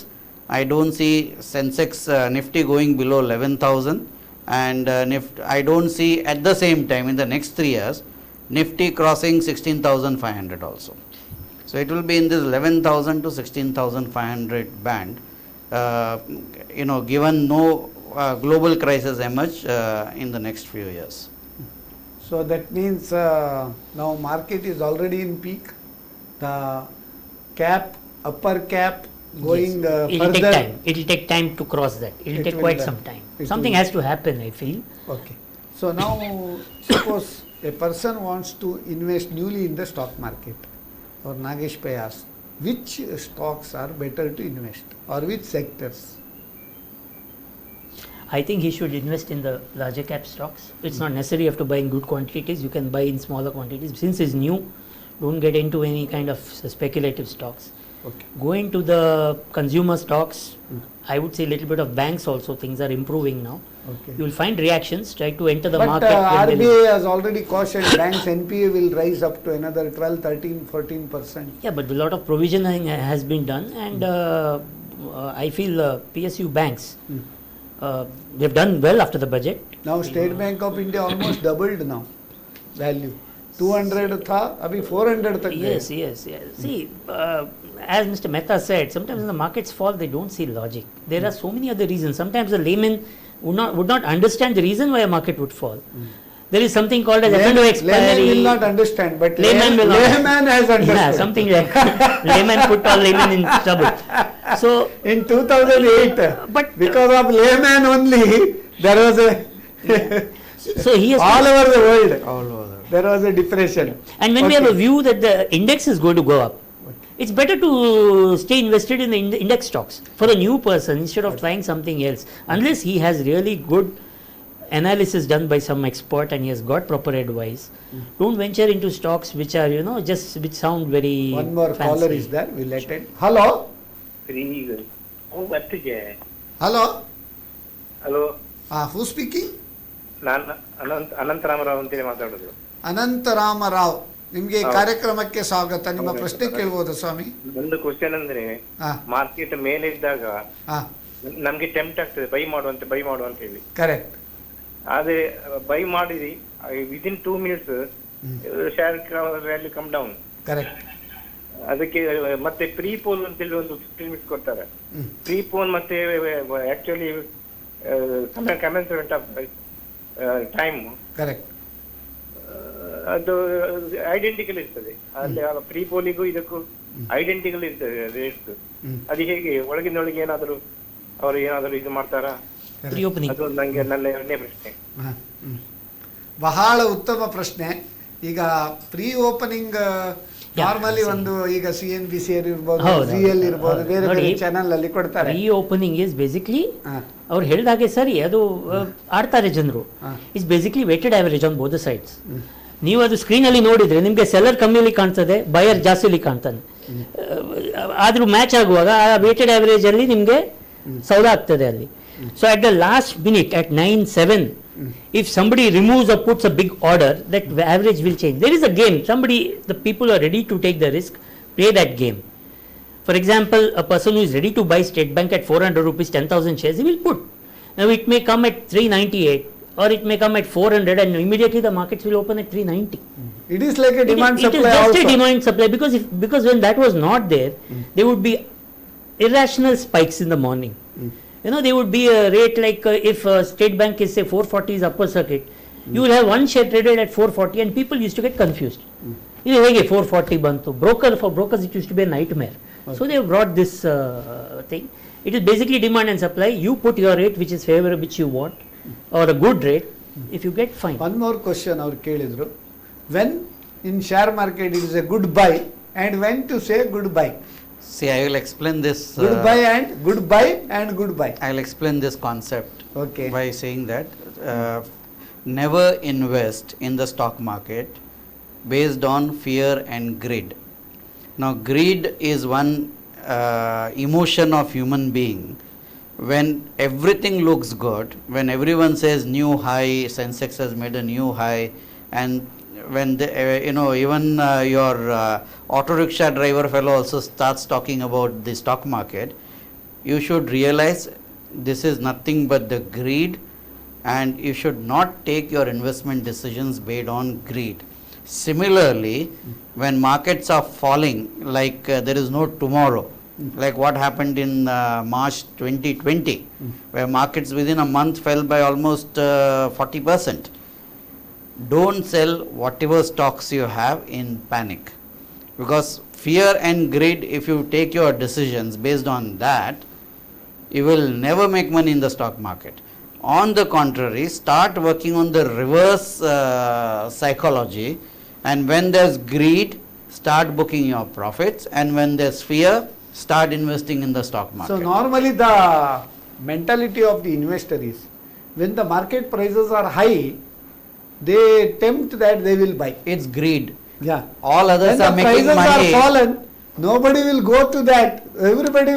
I don't see Sensex Nifty going below 11,000 and I don't see at the same time in the next 3 years Nifty crossing 16,500 also. So it will be in this 11,000 to 16,500 band, given no global crisis emerge in the next few years. So that means now market is already in peak. The upper cap going it'll further. take time. It'll take time to cross that. It'll take quite some time. Something has to happen, I feel. Okay. So now, suppose a person wants to invest newly in the stock market, or Nagesh Pai asks, which stocks are better to invest, or which sectors? I think he should invest in the larger cap stocks. It's not necessary you have to buy in good quantities. You can buy in smaller quantities. Since it's new, don't get into any kind of speculative stocks. Okay. Go into the consumer stocks. I would say a little bit of banks also. Things are improving now. Okay. You will find reactions. Try to enter the But market. when there is- RBI has already cautioned banks NPA will rise up to another 12, 13, 14%. Yeah, but a lot of provisioning has been done, and I feel PSU banks, they've done well after the budget. Now State Bank of India almost doubled now value. 200 था अभी 400 तक गए. Yes. See, as Mr. Mehta said, sometimes when the markets fall, they don't see logic. There are so many other reasons. Sometimes the layman would not understand the reason why a market would fall. There is something called as F&O expiry. Layman will not understand, but Layman will not. layman has understood. Yeah, something like layman put all laymen in trouble. So, In 2008, but because of layman only, there was a so he has all over the world. All over. There was a depression. And when we have a Okay. view that the index is going to go up, it's better to stay invested in the index stocks for a new person instead of trying something else. Unless he has really good analysis done by some expert and he has got proper advice, don't venture into stocks which are, which sound very One more fancy. caller is there. We'll attend. Hello. Hello. Hello Who's speaking? ನಾನು ಅನಂತರಾಮರಾವ್ ಅಂತೇಳಿ ಮಾತಾಡೋದು. ಅನಂತರಾಮ ರಾವ್. ನಿಮ್ಗೆ ಹೌದು. ಕಾರ್ಯಕ್ರಮಕ್ಕೆ ಸ್ವಾಗತ. ನಿಮ್ಮ ಹೌದು. ಪ್ರಶ್ನೆ ಕೇಳ್ಬೋದಾ ಸ್ವಾಮಿ? ಒಂದು ಕ್ವಶನ್ ಅಂದ್ರೆ ಹಾ. ಮಾರ್ಕೆಟ್ ಮೇಲೆ ಇದ್ದಾಗ ಹಾ, ನಮ್ಗೆ ಟೆಂಪ್ಟ್ ಆಗ್ತದೆ ಬೈ ಮಾಡುವಂತ ಹೇಳಿ. ಕರೆಕ್ಟ್. ಆದ್ರೆ ಬೈ ಮಾಡಿದಿ within 2 minutes share value come down. Correct. ಅದಕ್ಕೆ ಮತ್ತೆ ಪ್ರೀ ಪೋಲ್ ಅಂತೇಳಿ ಒಂದು 15 ಮಿನಿಟ್ಸ್ ಕೊಡ್ತಾರೆ. ಪ್ರೀ ಪೋಲ್ ಮತ್ತೆ ಆಕ್ಚುಲಿ ಕಮೆನ್ಸರೇಟ್ ಆಫ್ ಟೈಮ್ ಕರೆಕ್ಟ್. ಅದು ಐಡೆಂಟಿಕಲ್ ಇರ್ತದೆ. ಅಲ್ಲಿ ಪ್ರೀ ಪೋಲಿಗೂ ಇದಕ್ಕೂ ಐಡೆಂಟಿಕಲ್ ಇರ್ತದೆ ರೇಟ್ಸ್. ಅದು ಹೇಗೆ ಒಳಗಿನೊಳಗೆ ಅವರು ಏನಾದರೂ ಇದು ಮಾಡ್ತಾರಾ? Reopening. ಅದು ನಂಗೆ ನನ್ನ ಎರಡನೇ ಪ್ರಶ್ನೆ. ಹಾ, ಬಹಳ ಉತ್ತಮ ಪ್ರಶ್ನೆ. ಈಗ ಪ್ರೀ ಓಪನಿಂಗ್ ನಾರ್ಮಲಿ ಒಂದು ಈಗ CNBC ಇರ್ಬೋದು, ಹೌದು, ZL ಇರ್ಬೋದು, ಹೌದು. ಬೇರೆ ಬೇರೆ ನೋಡಿ, ಚಾನಲ್ ಅಲ್ಲಿ ಕೊಡ್ತಾರೆ. Reopening is basically, ಹಾ, ಅವ್ರು ಹೇಳಿದಾಗೆ ಸರಿ, ಅದು ಆಡ್ತಾರೆ ಜನರು. ಹಾ. It's basically weighted average on both sides. ನೀವು ಅದು ಸ್ಕ್ರೀನಲ್ಲಿ ನೋಡಿದ್ರೆ ನಿಮಗೆ ಸೆಲ್ಲರ್ ಕಮ್ಮಿಲಿ ಕಾಣ್ತದೆ, ಬಯರ್ ಜಾಸ್ತಿಲಿ ಕಾಣ್ತಾನೆ. ಆದ್ರೂ ಮ್ಯಾಚ್ ಆಗುವಾಗ ಆ ವೇಟೆಡ್ ಆವರೇಜ್ ಅಲ್ಲಿ ನಿಮಗೆ ಸೌದಾ ಆಗ್ತದೆ ಅಲ್ಲಿ. So at the last minute at 9:07, if somebody removes or puts a big order, that average will change. There is a game. The people are ready to take the risk, play that game. For example, a person who is ready to buy State Bank at 400 rupees, 10,000 shares, he will put. Now it may come at 398 or it may come at 400 and immediately the markets will open at 390. it is like a demand It is supply just also. a demand supply because when that was not there, there would be irrational spikes in the morning. There would be a rate like if State Bank is say 440 is upper circuit, you will have one share traded at 440 and people used to get confused. ಇದು ಹೇಗೆ 440 ಬಂತು? For brokers it used to be a nightmare. So they have brought this thing. It is basically demand and supply. You put your rate which is favorable, which you want, or a good rate. If you get, fine. One more question ಅವ್ರು ಕೇಳಿದ್ರು. When in share market it is a good buy and when to say good buy? See, I will explain this. Good buy and good buy and good buy. I will explain this concept Okay. by saying that never invest in the stock market based on fear and greed. Now, greed is one emotion of human being. When everything looks good, when everyone says new high, Sensex has made a new high, and when even your auto rickshaw driver fellow also starts talking about the stock market, you should realize this is nothing but the greed, and you should not take your investment decisions based on greed. Similarly, when markets are falling like there is no tomorrow, like what happened in March 2020, where markets within a month fell by almost 40%. Don't sell whatever stocks you have in panic, because fear and greed, if you take your decisions based on that, you will never make money in the stock market. On the contrary, start working on the reverse psychology, and when there's greed, start booking your profits, and when there's fear, start investing in the stock market. So normally the mentality of the investor is, when the market prices are high, they tempt that they will buy. It's greed. Yeah. All others When are the making prices money. are fallen, nobody will go to that. Nobody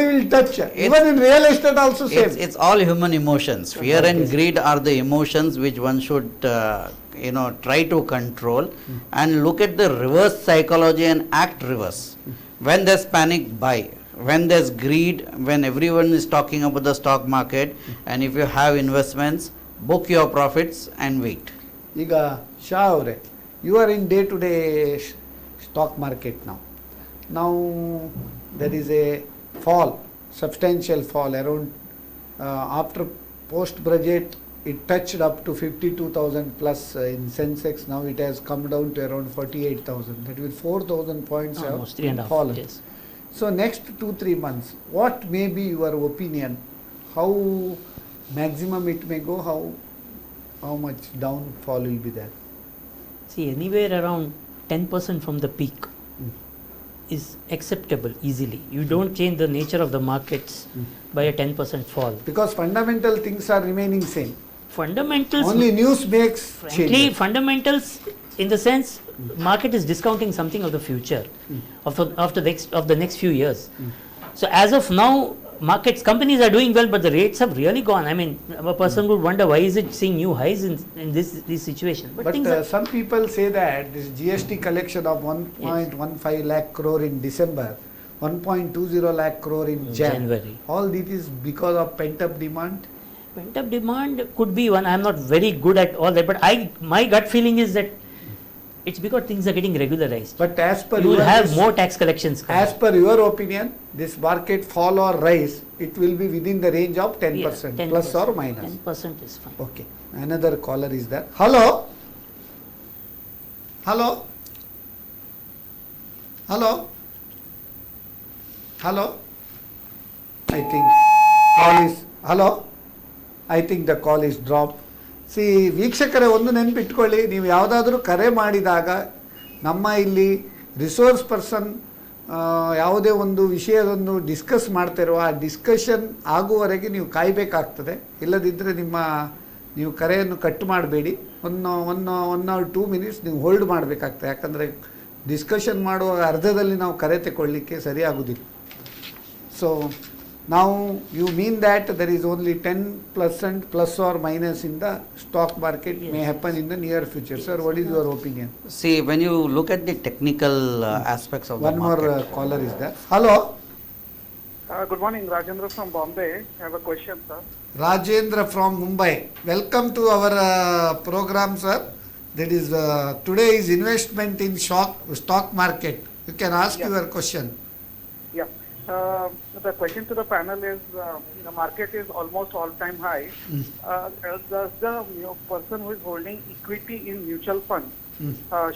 will touch. Even in real estate also same. It's all human emotions. Fear and Okay. greed are the emotions which one should try to control, and look at the reverse psychology and act reverse. When there's panic, buy. When there's greed, when everyone is talking about the stock market, and if you have investments, book your profits and wait. ಈಗ ಶಾ ಅವರೇ, you are in day to day stock market now. Now there is a fall, substantial fall around after post budget it touched up to 52,000 plus in Sensex. Now it has come down to around 48,000. That will 4,000 points Almost have 3.5. fallen. Yes. So next 2-3 months, what may be your opinion? How maximum it may go? How much downfall will be there? See, anywhere around 10% from the peak is acceptable easily. You don't change the nature of the markets by a 10% fall. Because fundamental things are remaining same. Fundamentals, Only news makes frankly, changes. fundamentals in the sense market is discounting something of the future of the next few years. So as of now, companies are doing well, but the rates have really gone. I mean, a person would wonder why is it seeing new highs in this situation. But But things are, some people say that this GST collection of 1.15 lakh crore in December, 1.20 lakh crore in January. all this is because of pent up demand. pent-up demand could be one. I am not very good at all that, but my gut feeling is that it's because things are getting regularized. But as per You will your have more tax collections coming. as per your opinion, this market fall or rise, it will be within the range of 10%, Yeah, 10%, plus or minus. 10% is fine. Okay. Another caller is there. Hello. Hello. Hello. Hello. I think call is hello. I think the call is dropped. C ವೀಕ್ಷಕರೇ, ಒಂದು ನೆನಪಿಟ್ಕೊಳ್ಳಿ, ನೀವು ಯಾವುದಾದ್ರೂ ಕರೆ ಮಾಡಿದಾಗ ನಮ್ಮ ಇಲ್ಲಿ resource person ಯಾವುದೇ ಒಂದು ವಿಷಯವನ್ನು ಡಿಸ್ಕಸ್ ಮಾಡ್ತಿರೋ ಆ ಡಿಸ್ಕಷನ್ ಆಗುವವರೆಗೆ ನೀವು ಕಾಯಬೇಕಾಗ್ತದೆ. ಇಲ್ಲದಿದ್ದರೆ ನೀವು ಕರೆಯನ್ನು ಕಟ್ ಮಾಡಬೇಡಿ. ಒನ್ ಆರ್ 2 ಮಿನಿಟ್ಸ್ ನೀವು ಹೋಲ್ಡ್ ಮಾಡಬೇಕಾಗ್ತದೆ. ಯಾಕಂದರೆ ಡಿಸ್ಕಷನ್ ಮಾಡುವ ಅರ್ಧದಲ್ಲಿ ನಾವು ಕರೆ ತಗೊಳ್ಳಿಕ್ಕೆ ಸರಿಯಾಗುವುದಿಲ್ಲ. So now you mean that there is only 10% plus or minus in the stock market may happen in the near future. Sir, what is your opinion? See, when you look at the technical aspects of One the more market. caller is there. Hello. Good morning, Rajendra from Bombay. I have a question, sir. Rajendra from Mumbai. Welcome to our program, sir. That is today is investment in stock market. You can ask your question. Yeah. The question to the panel is, the market is almost all-time high. Does the person who is holding equity in mutual fund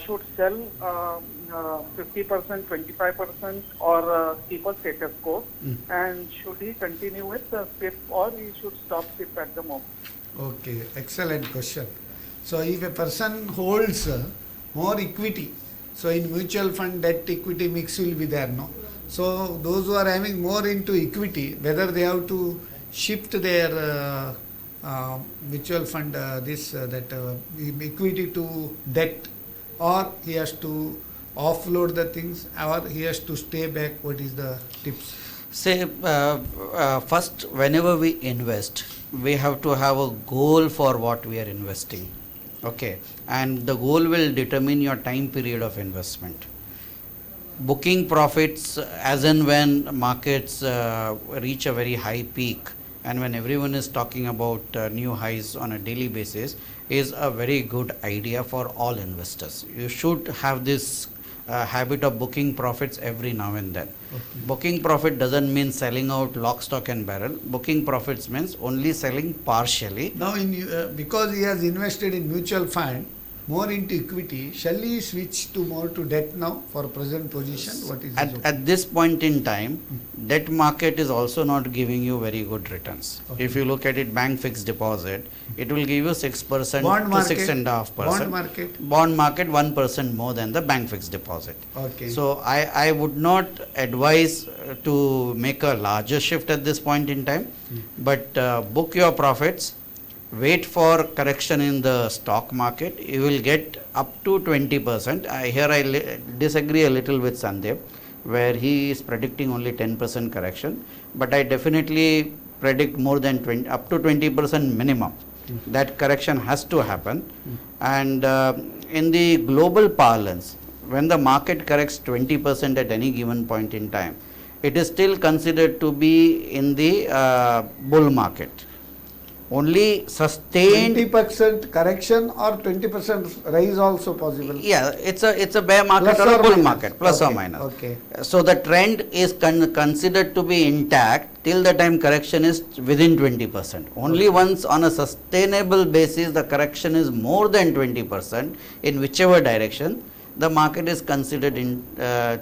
should sell 50%, 25%, or keep a status quo? And should he continue with the SIP, or he should stop SIP at the moment? Okay, excellent question. So if a person holds more equity, so in mutual fund debt equity mix will be there, no? So those who are having more into equity, whether they have to shift their mutual fund equity to debt, or he has to offload the things, or he has to stay back. What is the tips? Say, first, whenever we invest, we have to have a goal for what we are investing. Okay, and the goal will determine your time period of investment. Booking profits as and when markets reach a very high peak, and when everyone is talking about new highs on a daily basis, is a very good idea for all investors. You should have this habit of booking profits every now and then. Okay. Booking profit doesn't mean selling out lock, stock and barrel. Booking profits means only selling partially. Now, because he has invested in mutual fund, more into equity, shall we switch to more to debt now for present position? What is his opinion? At this point in time, debt market is also not giving you very good returns. Okay. If you look at it, bank fixed deposit, it will give you 6% Bond to market? 6.5%. Bond market? Bond market 1% more than the bank fixed deposit. Okay. So I would not advise to make a larger shift at this point in time, but book your profits. Wait for correction in the stock market. You will get up to 20%. Here I disagree a little with Sandeep, where he is predicting only 10% correction. But I definitely predict more than 20, up to 20% minimum. That correction has to happen. And in the global parlance, when the market corrects 20% at any given point in time, it is still considered to be in the bull market. Only sustained 20% correction or 20% rise also possible? Yeah, it's a bear market Plus or a or bull minus. market, plus or Okay, minus. okay. So the trend is considered to be intact till the time correction is within 20%. Only once on a sustainable basis the correction is more than 20% in whichever direction, the market is considered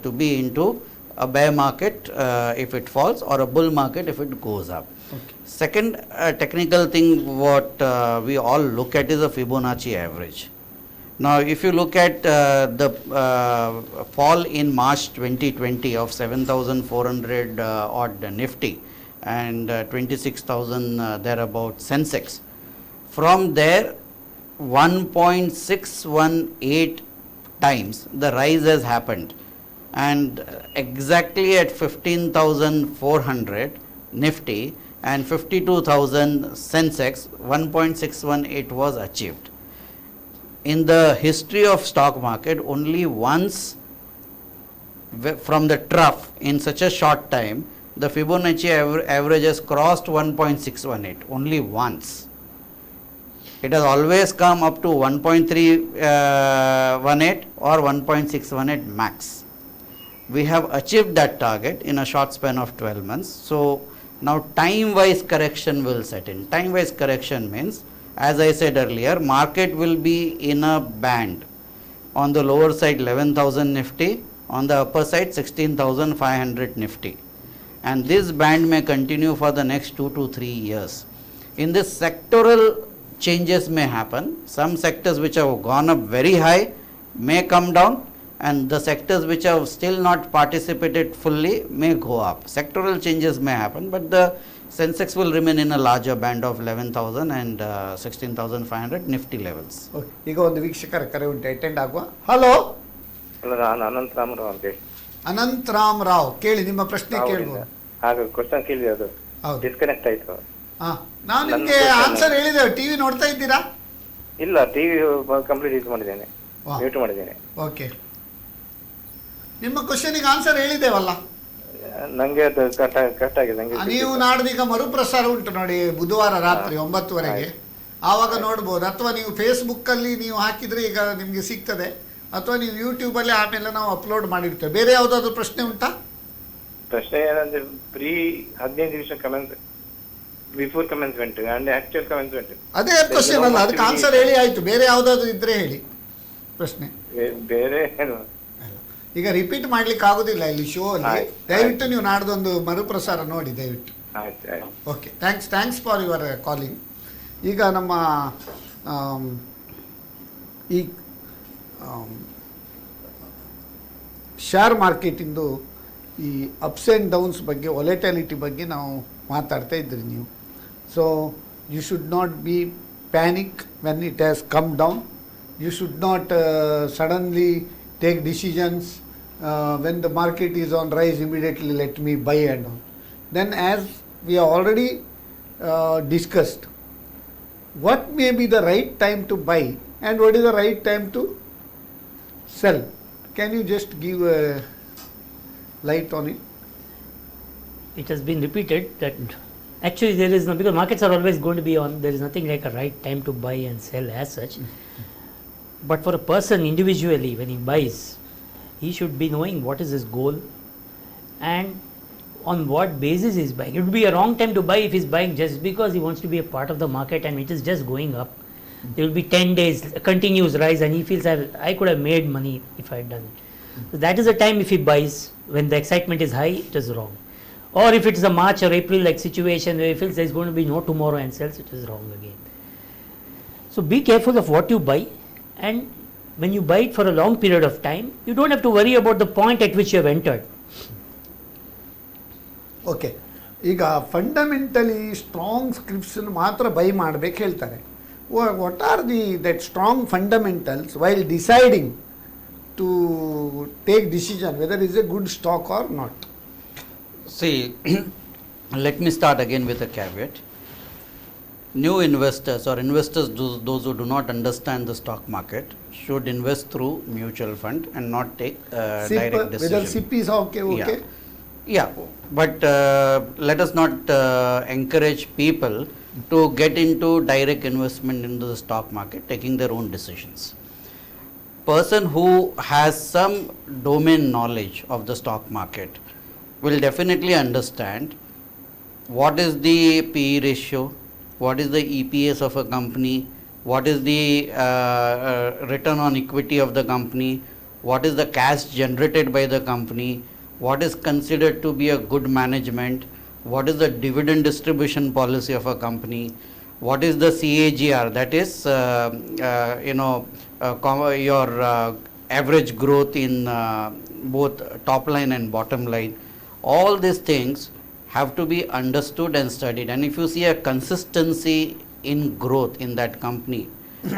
to be into a bear market if it falls, or a bull market if it goes up. Okay. Second technical thing what we all look at is a Fibonacci average. Now if you look at the fall in March 2020 of 7,400 odd Nifty and 26,000 thereabout Sensex, from there 1.618 times the rise has happened, and exactly at 15,400 Nifty and 52,000 Sensex, 1.618 was achieved. In the history of stock market, only once from the trough in such a short time, the Fibonacci average has crossed 1.618, only once. It has always come up to 1.318 or 1.618 max. We have achieved that target in a short span of 12 months. So now time-wise correction will set in. Time-wise correction means, as I said earlier, market will be in a band. On the lower side 11,000 Nifty, on the upper side 16,500 Nifty. And this band may continue for the next 2 to 3 years. In this, sectoral changes may happen. Some sectors which have gone up very high may come down, and the sectors which have still not participated fully may go up. Sectoral changes may happen, but the Sensex will remain in a larger band of 11,000 and 16,500 Nifty levels. Okay. ಈಗ ಒಂದು ವೀಕ್ಷಕರ ಕರೆ ಉಂಟು, attend ಆಗುವ. Hello, ಅಲ್ಲ, ನಾನು ಅನಂತ ರಾಮರಾವ್ ಅಂತ ಹೇಳಿ. ಅನಂತ್ ರಾಮ್ ರಾವ್, ಕೇಳಿ ನಿಮ್ಮ ಪ್ರಶ್ನೆ ಕೇಳ್ಬೋದು. ಹಾಗೆ ಕ್ವಶನ್ ಕೇಳಿದೆ, ಅದು ಹೌದು. ಡಿಸ್ಕನೆಕ್ಟ್ ಆಯ್ತು. ನಾನು ನಿಮಗೆ ಆನ್ಸರ್ ಹೇಳಿದೆ. ಟಿವಿ ನೋಡ್ತಾ ಇದ್ದೀರಾ? ಇಲ್ಲ, ಟಿವಿ ಕಂಪ್ಲೀಟ್ ಇದು ಮಾಡಿದ್ದೇನೆ, ಮ್ಯೂಟ್ ಮಾಡಿದ್ದೇನೆ. ಓಕೆ, ನಿಮ್ಮ ಕ್ವಶನಿಗೆ ಆನ್ಸರ್ ಹೇಳಿದ್ದೇವಲ್ಲ. ನಂಗೆ ಅದು ಕಟ್ ಆಗಿದೆ. ನಂಗೆ ನೀವು ನಾಡ್ದೀಗ ಮರುಪ್ರಸಾರ ಉಂಟು ನೋಡಿ, ಬುಧವಾರ ರಾತ್ರಿ 9:00ವರೆಗೆ, ಆವಾಗ ನೋಡ್ಬೋದು. ಅಥವಾ ನೀವು ಫೇಸ್ಬುಕ್ಕಲ್ಲಿ ನೀವು ಹಾಕಿದರೆ ಈಗ ನಿಮಗೆ ಸಿಗ್ತದೆ, ಅಥವಾ ನೀವು ಯೂಟ್ಯೂಬಲ್ಲಿ ಆಮೇಲೆ ನಾವು ಅಪ್ಲೋಡ್ ಮಾಡಿರ್ತೇವೆ. ಬೇರೆ ಯಾವುದಾದ್ರು ಪ್ರಶ್ನೆ ಉಂಟಾ? ಪ್ರಶ್ನೆ ಏನಂದ್ರೆ, ಪ್ರೀ 15 ದಿವಸ comment, before commencement and actual commencement, ಅದೇ ಕ್ವಶನ್ ಅಲ್ಲ, ಅದಕ್ಕೆ ಆನ್ಸರ್ ಹೇಳಿ ಆಯ್ತು. ಬೇರೆ ಯಾವುದಾದ್ರು ಇದ್ರೆ ಹೇಳಿ ಪ್ರಶ್ನೆ. ಬೇರೆ ಏನು ಈಗ ರಿಪೀಟ್ ಮಾಡ್ಲಿಕ್ಕೆ ಆಗುದಿಲ್ಲ ಇಲ್ಲಿ ಶೋ ಅಲ್ಲಿ. ದಯವಿಟ್ಟು ನೀವು ನಾಡ್ದೊಂದು ಮರುಪ್ರಸಾರ ನೋಡಿ ದಯವಿಟ್ಟು. Okay, thanks for your calling. ಈಗ ನಮ್ಮ ಈ ಶೇರ್ ಮಾರ್ಕೆಟಿಂದು ಈ ಅಪ್ಸ್ ಆ್ಯಂಡ್ ಡೌನ್ಸ್ ಬಗ್ಗೆ, ವಾಲೆಟಿಲಿಟಿ ಬಗ್ಗೆ ನಾವು ಮಾತಾಡ್ತಾ ಇದ್ರಿ ನೀವು. So you should not be panic when it has come down. You should not suddenly take decisions when the market is on rise, immediately let me buy and all. Then, as we have already discussed, what may be the right time to buy and what is the right time to sell? Can you just give a light on it? It has been repeated that actually there is no, because markets are always going to be on, there is nothing like a right time to buy and sell as such. But for a person individually, when he buys, he should be knowing what is his goal and on what basis he is buying. It would be a wrong time to buy if he is buying just because he wants to be a part of the market and it is just going up. There will be 10 days continuous rise, and he feels that I could have made money if I had done it. So that is the time if he buys when the excitement is high, it is wrong. Or if it's a March or April like situation where he feels there is going to be no tomorrow and sells, it is wrong again. So be careful of what you buy, and when you buy it for a long period of time, you don't have to worry about the point at which you have entered. Okay, ಈಗ fundamentally strong ಸ್ಕ್ರಿಪ್ಸನ್ನು ಮಾತ್ರ buy ಮಾಡಬೇಕು ಹೇಳ್ತಾರೆ. What are that strong fundamentals while deciding to take decision whether is a good stock or not? See, let me start again with a caveat. New investors or investors, those who do not understand the stock market, should invest through mutual fund and not take direct decision. Whether SIP is okay. Yeah, but let us not encourage people to get into direct investment into the stock market, taking their own decisions. Person who has some domain knowledge of the stock market will definitely understand what is the PE ratio, what is the EPS of a company, what is the return on equity of the company, what is the cash generated by the company, what is considered to be a good management, what is the dividend distribution policy of a company, what is the CAGR, that is your average growth in both top line and bottom line. All these things have to be understood and studied, and if you see a consistency in growth in that company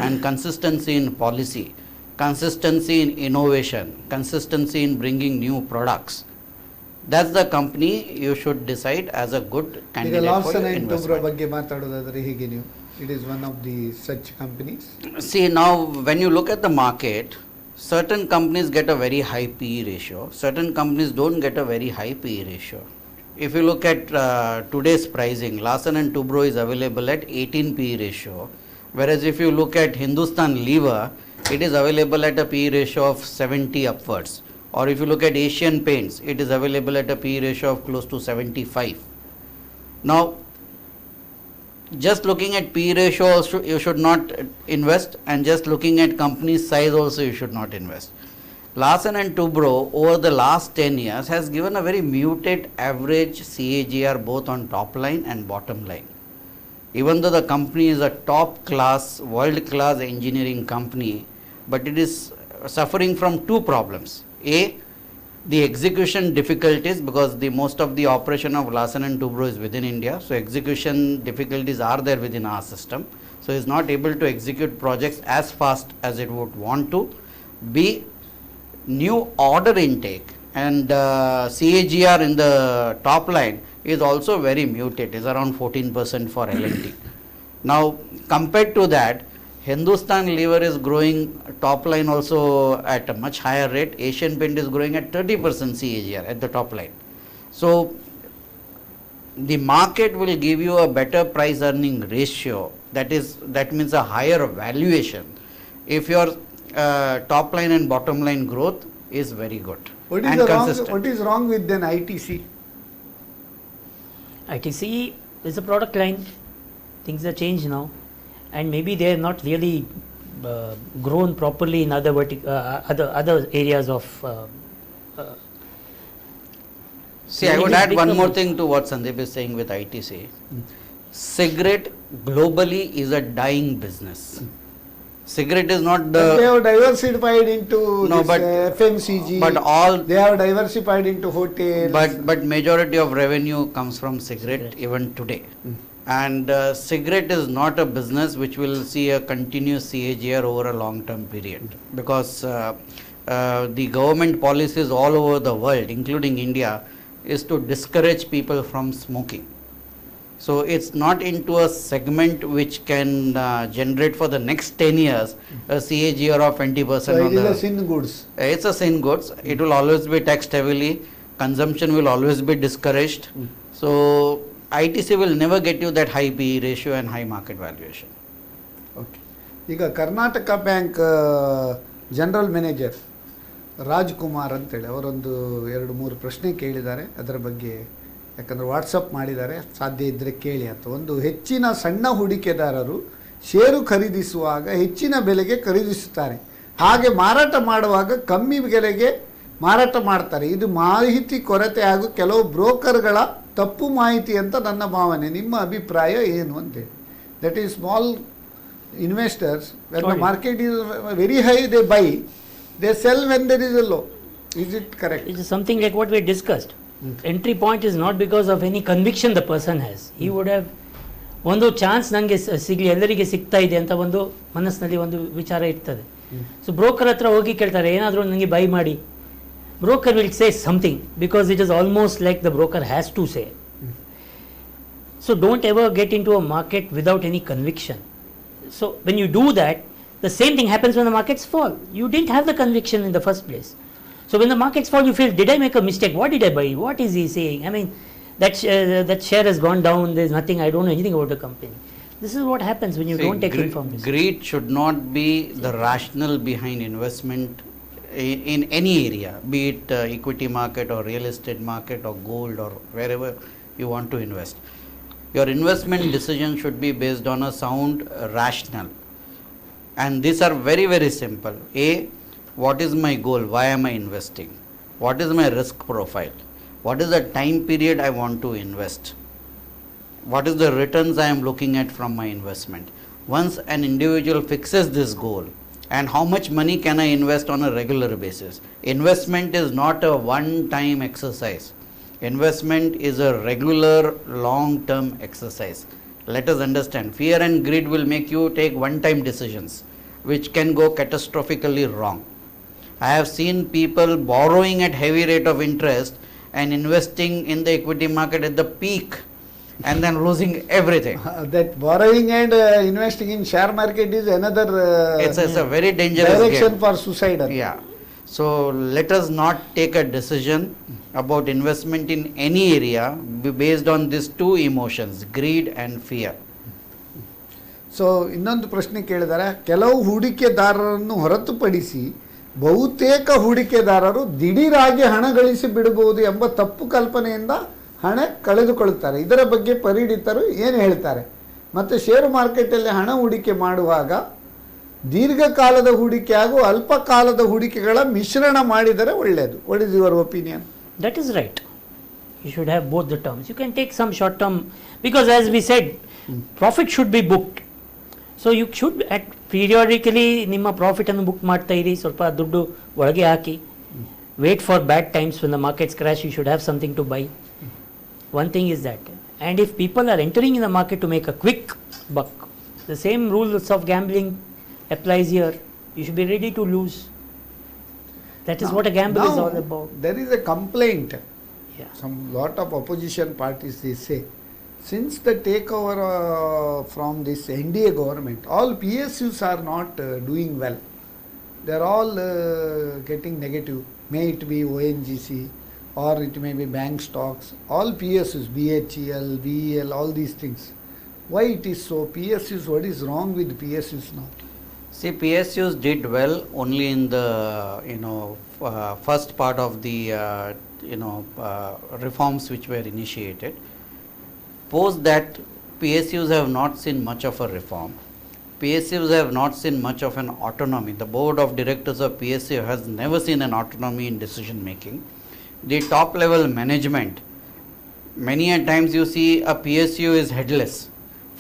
and consistency in policy, consistency in innovation, consistency in bringing new products, that's the company you should decide as a good candidate for your investment. ಬಗ್ಗೆ ಮಾತಾಡೋದಾದ್ರೆ ಹೇಗೆ ನೀವು? It is one of the such companies. See, now when you look at the market, certain companies get a very high PE ratio, certain companies don't get a very high PE ratio. If you look at today's pricing, Larsen & Toubro is available at 18 PE ratio, whereas if you look at Hindustan Lever, it is available at a PE ratio of 70 upwards. Or if you look at Asian Paints, it is available at a PE ratio of close to 75. Now, just looking at PE ratio also you should not invest, and just looking at company size also you should not invest. Larsen & Toubro over the last 10 years has given a very muted average CAGR both on top line and bottom line. Even though the company is a top class, world class engineering company, but it is suffering from two problems. A, the execution difficulties, because the most of the operation of Larsen & Toubro is within India, so execution difficulties are there within our system, so it's not able to execute projects as fast as it would want to. B, new order intake and CAGR in the top line is also very muted, is around 14% for L&T. Now compared to that, Hindustan Lever is growing top line also at a much higher rate. Asian Paint is growing at 30% CAGR at the top line. So the market will give you a better price earning ratio, that means a higher valuation if your top line and bottom line growth is very good and consistent. What is wrong with then ITC? ITC is a product line. Things are changed now, and maybe they have not really grown properly in other other areas of. See, I would add one more thing to what Sandeep is saying with ITC. Cigarette globally is a dying business. Cigarette is not the. But they have diversified into FMCG. But all they have diversified into hotels. But majority of revenue comes from cigarette even today. And cigarette is not a business which will see a continuous CAGR over a long term period, because the government policies all over the world, including India, is to discourage people from smoking. So it's not into a segment which can generate for the next 10 years a CAGR of 20%. So it is a sin goods. It's a sin goods. It will always be taxed heavily. Consumption will always be discouraged. So ITC will never get you that high PE ratio and high market valuation. Okay. ಈಗ Karnataka bank general manager Rajkumar ಅಂತೇಳಿ ಅವರೊಂದು 2-3 ಪ್ರಶ್ನೆ ಕೇಳಿದ್ದಾರೆ. ಅದರ ಬಗ್ಗೆ ಯಾಕಂದರೆ WhatsApp ಮಾಡಿದ್ದಾರೆ, ಸಾಧ್ಯ ಇದ್ದರೆ ಕೇಳಿ ಅಂತ. ಒಂದು, ಹೆಚ್ಚಿನ ಸಣ್ಣ ಹೂಡಿಕೆದಾರರು ಷೇರು ಖರೀದಿಸುವಾಗ ಹೆಚ್ಚಿನ ಬೆಲೆಗೆ ಖರೀದಿಸುತ್ತಾರೆ, ಹಾಗೆ ಮಾರಾಟ ಮಾಡುವಾಗ ಕಮ್ಮಿ ಬೆಲೆಗೆ ಮಾರಾಟ ಮಾಡ್ತಾರೆ. ಇದು ಮಾಹಿತಿ ಕೊರತೆ ಹಾಗೂ ಕೆಲವು ಬ್ರೋಕರ್ಗಳ ತಪ್ಪು ಮಾಹಿತಿ ಅಂತ ನನ್ನ ಭಾವನೆ. ನಿಮ್ಮ ಅಭಿಪ್ರಾಯ ಏನು ಅಂತೇಳಿ. That is small investors, when the market is very high they by, they cell when there is A low. Is it correct? It is something like what we discussed. Entry point is not because of any conviction the person has. He would have ಒಂದು chance ನನಗೆ ಸಿಗಲಿ, ಎಲ್ಲರಿಗೆ ಸಿಗ್ತಾ ಇದೆ ಅಂತ ಒಂದು ಮನಸ್ಸಿನಲ್ಲಿ ಒಂದು ವಿಚಾರ ಇರ್ತದೆ. ಸೊ ಬ್ರೋಕರ್ ಹತ್ರ ಹೋಗಿ ಕೇಳ್ತಾರೆ ಏನಾದರೂ ನನಗೆ ಬೈ ಮಾಡಿ. Broker will say something because it is almost like the broker has to say. So don't ever get into a market without any conviction. So when you do that, the same thing happens when the markets fall. You didn't have the conviction in the first place. So when the markets fall, you feel, did I make a mistake? What did I buy? What is he saying? I mean, that share has gone down. There's nothing. I don't know anything about the company. This is what happens when you don't take information. Greed should not be the rationale behind investment in any area, be it equity market or real estate market or gold or wherever you want to invest. Your investment decision should be based on a sound rationale. And these are very, very simple. What is my goal? Why am I investing? What is my risk profile? What is the time period I want to invest? What is the returns I am looking at from my investment? Once an individual fixes this goal, and how much money can I invest on a regular basis? Investment is not a one-time exercise. Investment is a regular long-term exercise. Let us understand, fear and greed will make you take one-time decisions which can go catastrophically wrong. I have seen people borrowing at heavy rate of interest and investing in the equity market at the peak and then losing everything. That borrowing and investing in share market is another It's a very dangerous direction game. for suicide. Yeah. So let us not take a decision about investment in any area based on these two emotions, greed and fear. So ಇನ್ನೊಂದು ಪ್ರಶ್ನೆ ಕೇಳಿದ್ದಾರೆ, ಕೆಲವು ಹೂಡಿಕೆದಾರರನ್ನು ಹೊರತುಪಡಿಸಿ ಬಹುತೇಕ ಹೂಡಿಕೆದಾರರು ದಿಢೀರಾಗಿ ಹಣ ಗಳಿಸಿ ಬಿಡಬಹುದು ಎಂಬ ತಪ್ಪು ಕಲ್ಪನೆಯಿಂದ ಹಣ ಕಳೆದುಕೊಳ್ಳುತ್ತಾರೆ. ಇದರ ಬಗ್ಗೆ ಪರಿಣಿತರು ಏನು ಹೇಳ್ತಾರೆ? ಮತ್ತು ಷೇರು ಮಾರ್ಕೆಟಲ್ಲಿ ಹಣ ಹೂಡಿಕೆ ಮಾಡುವಾಗ ದೀರ್ಘಕಾಲದ ಹೂಡಿಕೆ ಹಾಗೂ ಅಲ್ಪಕಾಲದ ಹೂಡಿಕೆಗಳ ಮಿಶ್ರಣ ಮಾಡಿದರೆ ಒಳ್ಳೆಯದು. What is your opinion? That is right. You should have both the terms. You can take some short term, because as we said, profit should be booked. So you should at periodically ನಿಮ್ಮ profit ಅನ್ನು book ಮಾಡ್ತಾ ಇರಿ, ಸ್ವಲ್ಪ ದುಡ್ಡು ಒಳಗೆ ಹಾಕಿ. Wait for bad times when the markets crash, you should have something to buy. One thing is that. And if people are entering in the market to make a quick buck, the same rules of gambling applies here. You should be ready to lose. That is what a gamble is all about. There is a complaint. Yeah. Some lot of opposition parties, they say, since the takeover from this NDA government, all PSUs are not doing well. They are all getting negative. May it be ONGC or it may be bank stocks. All PSUs, BHEL, VEL, all these things. Why it is so? PSUs, what is wrong with PSUs now? See, PSUs did well only in the first part of the reforms which were initiated. Post that, PSUs have not seen much of a reform. PSUs have not seen much of an autonomy. The board of directors of PSU has never seen an autonomy in decision making. The top level management, many a times you see a PSU is headless.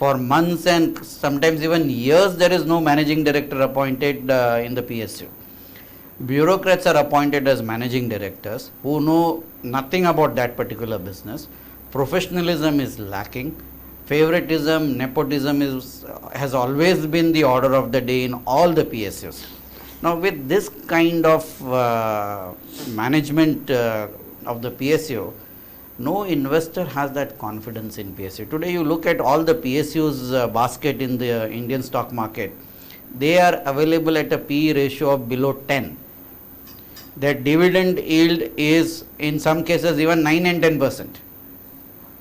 For months and sometimes even years, there is no managing director appointed in the PSU. Bureaucrats are appointed as managing directors who know nothing about that particular business. Professionalism is lacking. Favoritism, nepotism has always been the order of the day in all the PSUs. Now with this kind of management of the PSU, no investor has that confidence in PSU. Today you look at all the PSUs basket in the Indian stock market, they are available at a PE ratio of below 10. Their dividend yield is in some cases even 9 and 10%.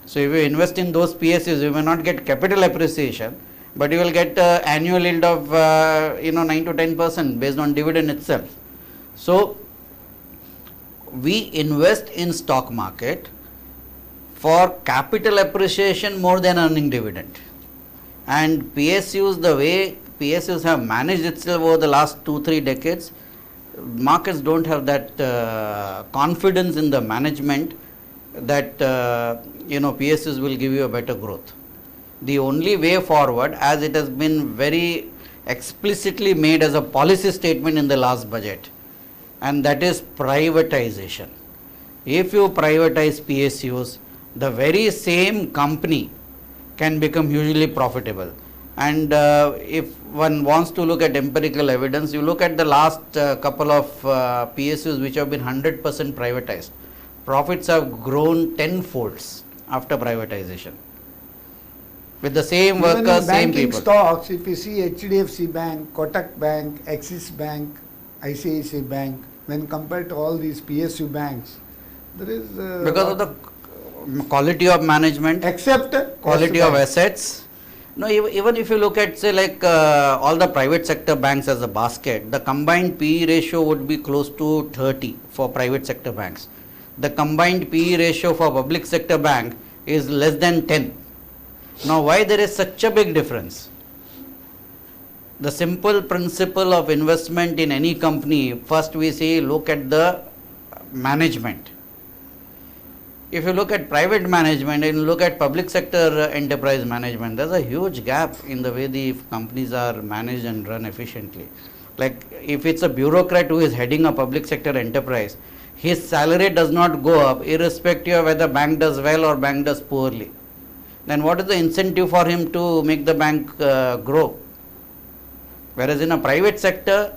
So if you invest in those PSUs, you may not get capital appreciation, but you will get annual yield of 9 to 10% based on dividend itself. So we invest in stock market for capital appreciation more than earning dividend. And PSUs, the way PSUs have managed itself over the last 2-3 decades, markets don't have that confidence in the management that PSUs will give you a better growth. The only way forward, as it has been very explicitly made as a policy statement in the last budget, and that is privatization. If you privatize PSUs, the very same company can become hugely profitable. And if one wants to look at empirical evidence, you look at the last couple of PSUs which have been 100% privatized. Profits have grown 10-folds after privatization. With the same Even in workers, same banking people. stocks, if you see HDFC Bank, Kotak Bank, Axis Bank, ICICI Bank, when compared to all these PSU banks, there is Because of the quality of management, except quality Yes of Bank. assets. No, even if you look at, say, like all the private sector banks as a basket, the combined PE ratio would be close to 30 for private sector banks. The combined PE ratio for public sector bank is less than 10. Now, why there is such a big difference? The simple principle of investment in any company, first we say look at the management. If you look at private management and look at public sector enterprise management, there's a huge gap in the way the companies are managed and run efficiently. Like if it's a bureaucrat who is heading a public sector enterprise, his salary does not go up irrespective of whether bank does well or bank does poorly. Then what is the incentive for him to make the bank grow? Whereas in a private sector,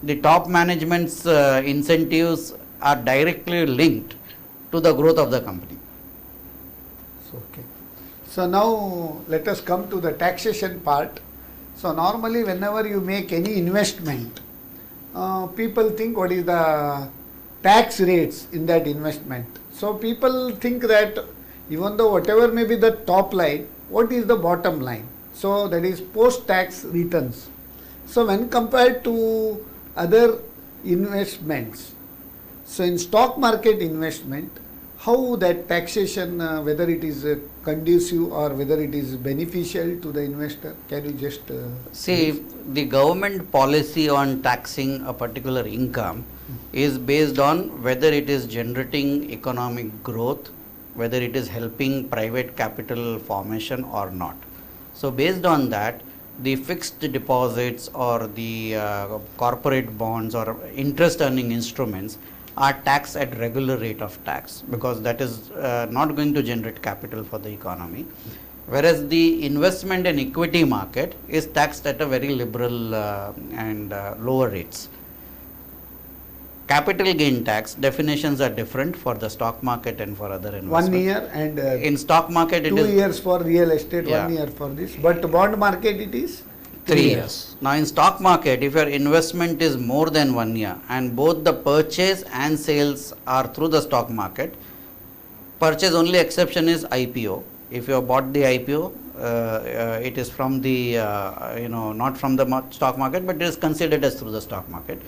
the top management's incentives are directly linked to the growth of the company. Okay. So now let us come to the taxation part. So normally whenever you make any investment, people think what is the tax rates in that investment. So people think that even though whatever may be the top line, what is the bottom line? So that is post-tax returns. So when compared to other investments, so in stock market investment, how that taxation, whether it is conducive or whether it is beneficial to the investor, can you just See, the government policy on taxing a particular income is based on whether it is generating economic growth, whether it is helping private capital formation or not. So based on that, the fixed deposits or the corporate bonds or interest earning instruments are taxed at regular rate of tax, because that is not going to generate capital for the economy. Whereas the investment and equity market is taxed at a very liberal and lower rates. Capital gain tax definitions are different for the stock market and for other investments. 1 year and In stock market it 2 is years for real estate, Yeah. 1 year for this, but bond market it is 3 years. Now in stock market, if your investment is more than 1 year and both the purchase and sales are through the stock market, purchase only exception is IPO. If you have bought the IPO, it is from the not from the stock market, but it is considered as through the stock market.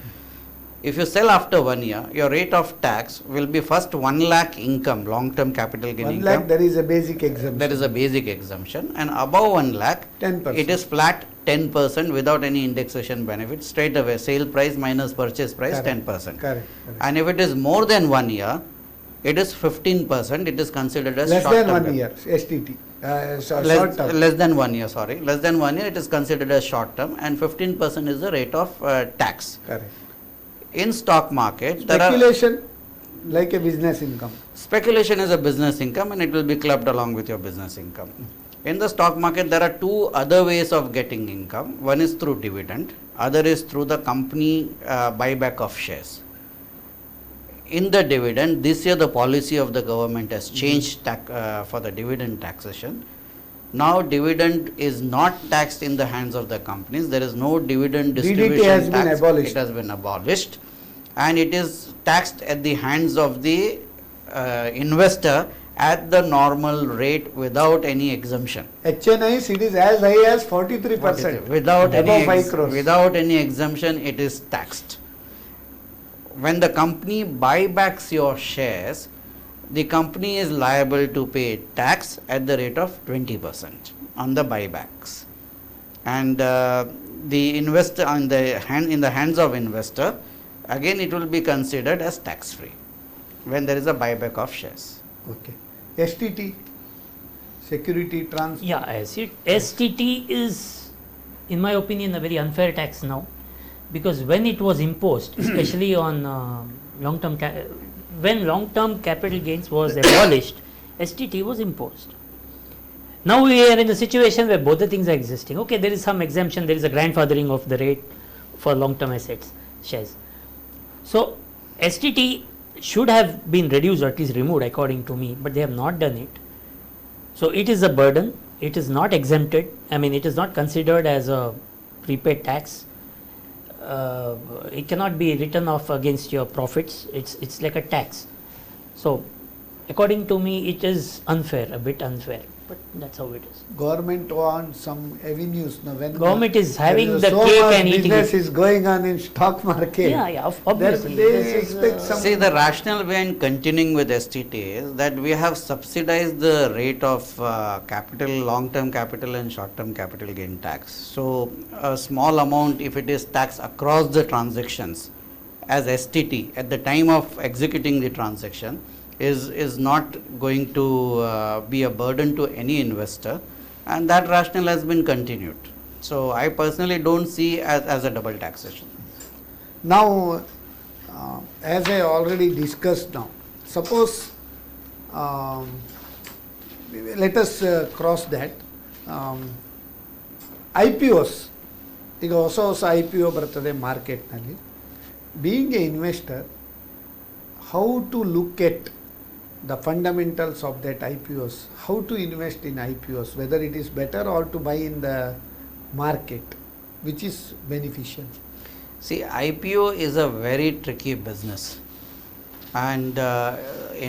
If you sell after 1 year, your rate of tax will be first 1 lakh income, long-term capital gain 1 income. lakh, there is a basic exemption. There is a basic exemption, and above 1 lakh, 10%. it is flat 10% without any indexation benefit, straight away, sale price minus purchase price, Correct. 10%. Correct. And if it is more than 1 year, it is 15%, it is considered as Less short than term. 1 year, STT. Short term. Less than 1 year, sorry. Less than 1 year, it is considered as short term, and 15% is the rate of tax. Correct. In stock market, there are Speculation like a business income. speculation is a business income and it will be clubbed along with your business income. In the stock market, there are two other ways of getting income. One is through dividend, other is through the company buyback of shares. In the dividend, this year the policy of the government has changed for the dividend taxation. Now dividend is not taxed in the hands of the companies. There is no dividend distribution DDT has been tax. abolished. It has been abolished, and it is taxed at the hands of the investor at the normal rate without any exemption. HNIs, it is as high as 43%. Without Above any 5 crores. without any exemption, it is taxed. When the company buybacks your shares, the company is liable to pay tax at the rate of 20% on the buybacks. And the investor in the hands of investor, again it will be considered as tax free when there is a buyback of shares. Okay. STT, security trans. Yeah, I see. STT is, in my opinion, a very unfair tax now, because when it was imposed, especially on when long-term capital gains was abolished, STT was imposed. Now we are in a situation where both the things are existing. Okay, there is some exemption, there is a grandfathering of the rate for long-term assets, shares. So STT should have been reduced or at least removed according to me, but they have not done it. So it is a burden, it is not exempted, I mean it is not considered as a prepaid tax. It cannot be written off against your profits, it's like a tax. So according to me it is unfair, a bit unfair, but that's how it is. Government wants some avenues. Now when Government is having there the so cake much and eating business it. is going on in stock market. Yeah, obviously. They This is, expect some. See, the rationale behind continuing with STT is that we have subsidized the rate of capital, long-term capital and short-term capital gain tax. So a small amount, if it is taxed across the transactions as STT at the time of executing the transaction, is not going to be a burden to any investor, and that rationale has been continued. So I personally don't see as a double taxation. Now, as I already discussed now, suppose let us cross that. IPOs, ಈಗ ಹೊಸ ಹೊಸ IPO ಬರ್ತದೆ ಮಾರ್ಕೆಟ್ನಲ್ಲಿ. Being a investor, how to look at the fundamentals of that IPOs, how to invest in IPOs, whether it is better or to buy in the market, which is beneficial. See, IPO is a very tricky business, and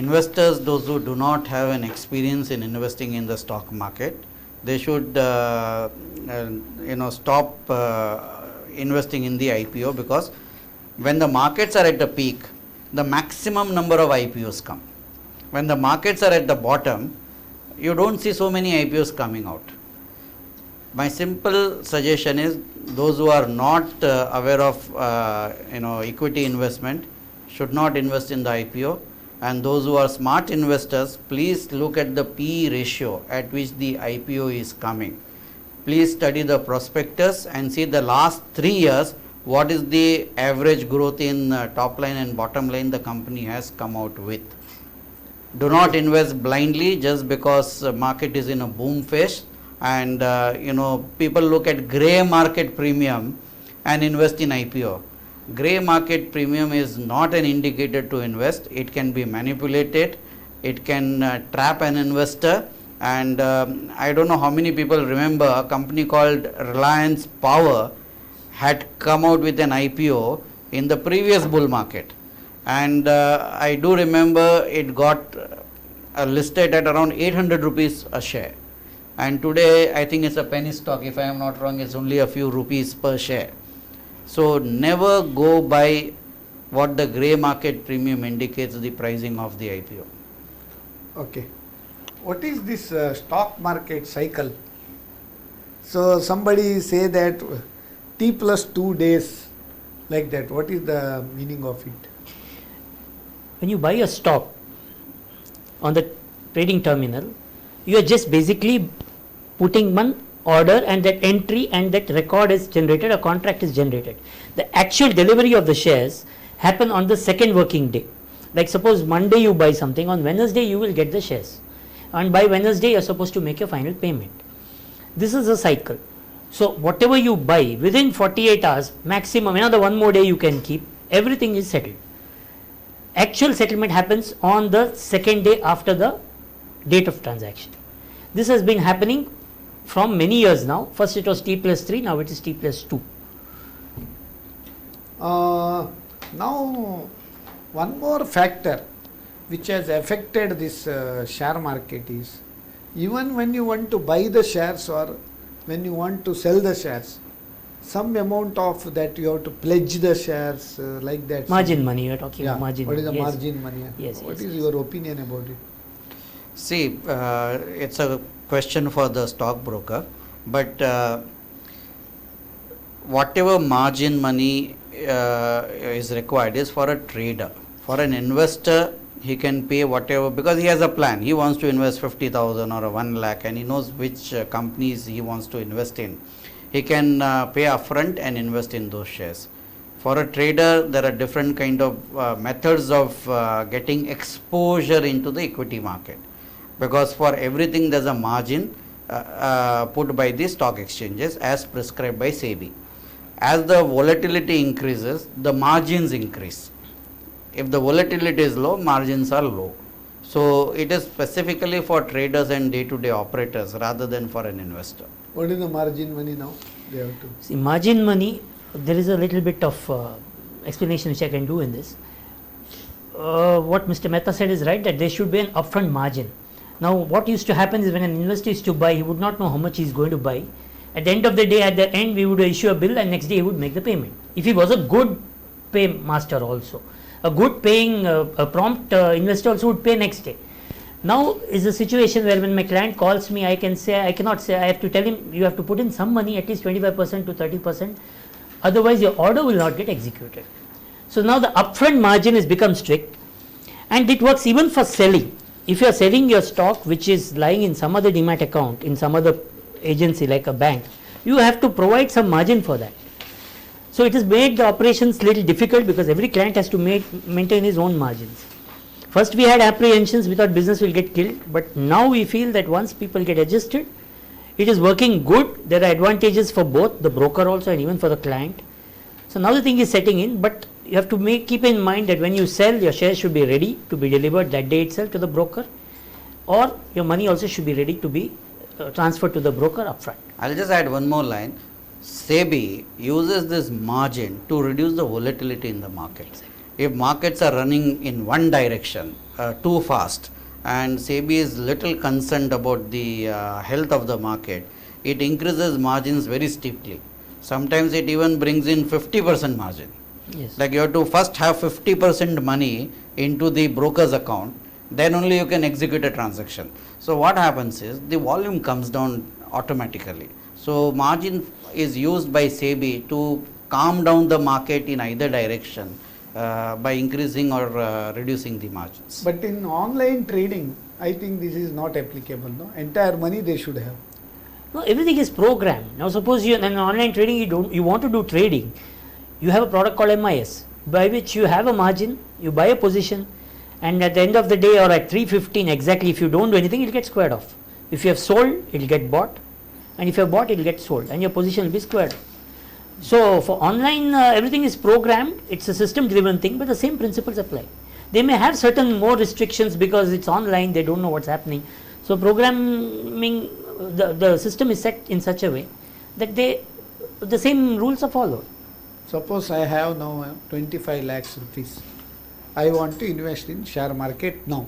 investors, those who do not have an experience in investing in the stock market, they should stop investing in the IPO, because when the markets are at the peak, the maximum number of IPOs come. When the markets are at the bottom, you don't see so many IPOs coming out. My simple suggestion is, those who are not aware of equity investment should not invest in the IPO, and those who are smart investors, please look at the PE ratio at which the IPO is coming. Please study the prospectus and see the last 3 years what is the average growth in top line and bottom line the company has come out with. Do not invest blindly just because market is in a boom phase, and people look at grey market premium and invest in IPO. Grey market premium is not an indicator to invest. It can be manipulated, it can trap an investor, and I don't know how many people remember a company called Reliance Power had come out with an IPO in the previous bull market. And I do remember it got listed at around 800 rupees a share, and today I think it's a penny stock. If I am not wrong, it's only a few rupees per share. So never go by what the grey market premium indicates the pricing of the IPO. Okay. What is this stock market cycle? So somebody say that T plus 2 days, like that. What is the meaning of it? When you buy a stock on the trading terminal, you are just basically putting one order, and that entry and that record is generated, a contract is generated. The actual delivery of the shares happen on the second working day. Like suppose Monday you buy something, on Wednesday you will get the shares, and by Wednesday you are supposed to make your final payment. This is a cycle. So whatever you buy within 48 hours maximum, another one more day you can keep, everything is settled. Actual settlement happens on the second day after the date of transaction. This has been happening from many years now. First it was T plus 3, now it is T plus 2. Now, one more factor which has affected this share market is, even when you want to buy the shares or when you want to sell the shares, some amount of that you have to pledge the shares like that. Margin money, you are talking Yeah. about margin What is the money. Yes. margin money? Yes, What yes, is yes. your opinion about it? See, it's a question for the stockbroker, but whatever margin money is required is for a trader. For an investor, he can pay whatever, because he has a plan. He wants to invest 50,000 or a 1 lakh, and he knows which companies he wants to invest in. He can pay upfront and invest in those shares. For a trader, there are different kind of methods of getting exposure into the equity market, because for everything there's a margin put by the stock exchanges as prescribed by SEBI. As the volatility increases, the margins increase. If the volatility is low, margins are low. So it is specifically for traders and day-to-day operators rather than for an investor. What is the margin money now? They have to. See, margin money, there is a little bit of explanation which I can do in this. What Mr. Mehta said is right, that there should be an upfront margin. Now, what used to happen is when an investor used to buy, he would not know how much he is going to buy. At the end of the day, at the end, we would issue a bill and next day he would make the payment. If he was a good pay master also, a good paying, a prompt investor also would pay next day. Now is a situation where when my client calls me, I cannot say, I have to tell him, you have to put in some money, at least 25% to 30%, otherwise your order will not get executed. So now the upfront margin has become strict, and it works even for selling. If you are selling your stock which is lying in some other demat account, in some other agency like a bank, you have to provide some margin for that. So it has made the operations little difficult because every client has to maintain his own margins. First we had apprehensions, we thought business will get killed, but now we feel that once people get adjusted, it is working good. There are advantages for both the broker also and even for the client. So now the thing is setting in, but you have to keep in mind that when you sell, your shares should be ready to be delivered that day itself to the broker, or your money also should be ready to be transferred to the broker upfront. I'll just add one more line. SEBI uses this margin to reduce the volatility in the market. If markets are running in one direction too fast, and SEBI is little concerned about the health of the market, it increases margins very steeply. Sometimes it even brings in 50% margin. Yes. Like you have to first have 50% money into the broker's account, then only you can execute a transaction. So what happens is the volume comes down automatically. So margin is used by SEBI to calm down the market in either direction by increasing or reducing the margins. But in online trading, I think this is not applicable. No, entire money they should have. No, everything is programmed. Now suppose you in online trading you want to do trading, you have a product called MIS by which you have a margin, you buy a position, and at the end of the day or at 3:15 exactly, if you don't do anything, it will get squared off. If you have sold, it will get bought, and if you have bought, it will get sold, and your position will be squared off. So for online, everything is programmed. It's a system-driven thing, but the same principles apply. They may have certain more restrictions because it's online; they don't know what's happening. So programming, the system is set in such a way that the same rules are followed. Suppose I have now 25 lakhs rupees. I want to invest in share market now.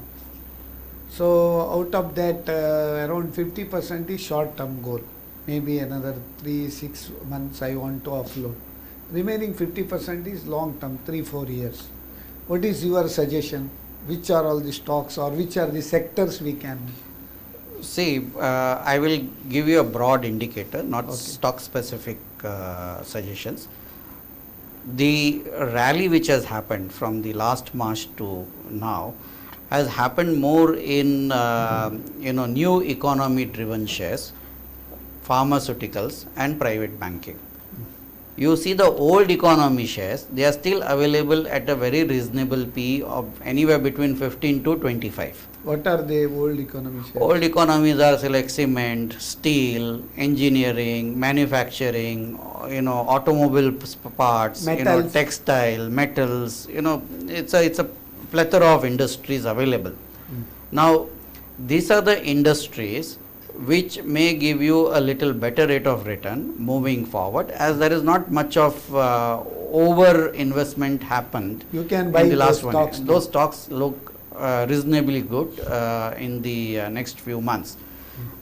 So out of that, around 50% is short-term goal. Maybe another 3-6 months I want to offload. Remaining 50% is long-term, 3-4 years. What is your suggestion? Which are all the stocks or which are the sectors we can? See, I will give you a broad indicator, not Okay. stock-specific suggestions. The rally which has happened from the last March to now has happened more in new economy-driven shares, pharmaceuticals, and private banking. You see the old economy shares; they are still available at a very reasonable PE of anywhere between 15 to 25. What are the old economy shares? Old economies are like cement, steel, engineering, manufacturing, automobile parts, Metals. textile, metals. It's a plethora of industries available. Now, these are the industries which may give you a little better rate of return moving forward, as there is not much of over investment happened You can buy in the last those 1 year. stocks. Those stocks look reasonably good in the next few months.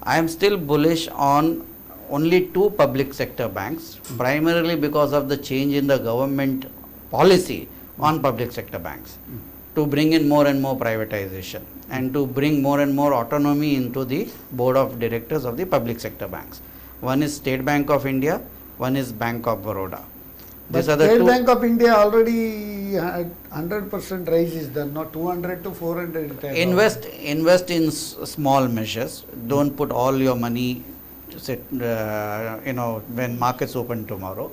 I am still bullish on only 2 public sector banks, primarily because of the change in the government policy on public sector banks, to bring in more and more privatization and to bring more and more autonomy into the board of directors of the public sector banks. One is State Bank of India, one is Bank of Baroda. But These are the State two. Bank of India already had 100% rise is done, not 200 to 400. it has Invest in small measures. Don't put all your money to sit, when markets open tomorrow.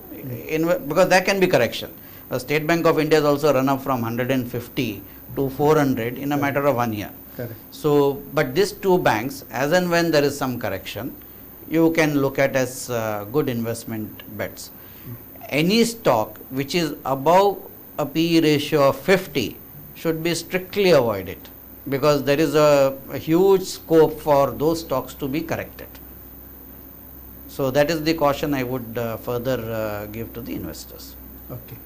Because there can be correction. The State Bank of India has also run up from 150 to 400 in a matter of 1 year. Correct. So, but these 2 banks, as and when there is some correction, you can look at as good investment bets. Any stock which is above a PE ratio of 50 should be strictly avoided, because there is a huge scope for those stocks to be corrected. So that is the caution I would further give to the investors. Okay.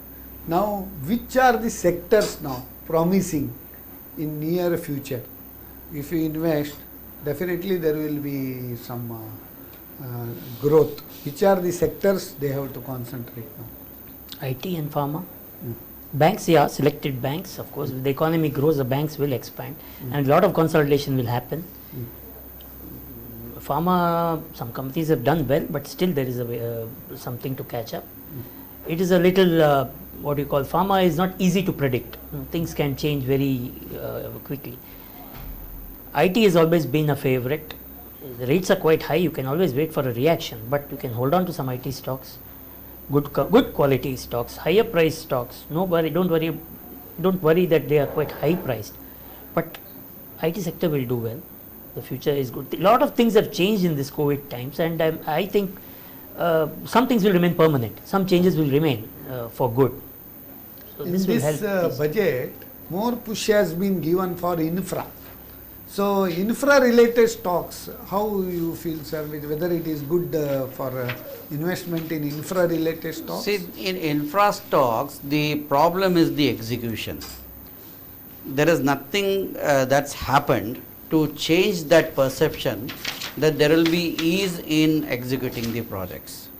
Now, which are the sectors now promising in near future? If you invest, definitely there will be some growth. Which are the sectors they have to concentrate now? IT and pharma. Banks, yeah, selected banks, of course. If the economy grows, the banks will expand and a lot of consolidation will happen. Pharma, some companies have done well, but still there is something to catch up. It is a little, what you call, pharma is not easy to predict. Things can change very quickly. IT has always been a favorite. The rates are quite high, you can always wait for a reaction, but you can hold on to some IT stocks, good quality stocks, higher price stocks. Don't worry that they are quite high priced, but IT sector will do well. The future is good. A lot of things have changed in this COVID times, and I think some things will remain permanent, some changes will remain for good. So In this will help. this budget, more push has been given for infra. So, infra-related stocks, how you feel, sir, whether it is good for investment in infra-related stocks? See, in infra stocks, the problem is the execution. There is nothing that's happened to change that perception that there will be ease in executing the projects.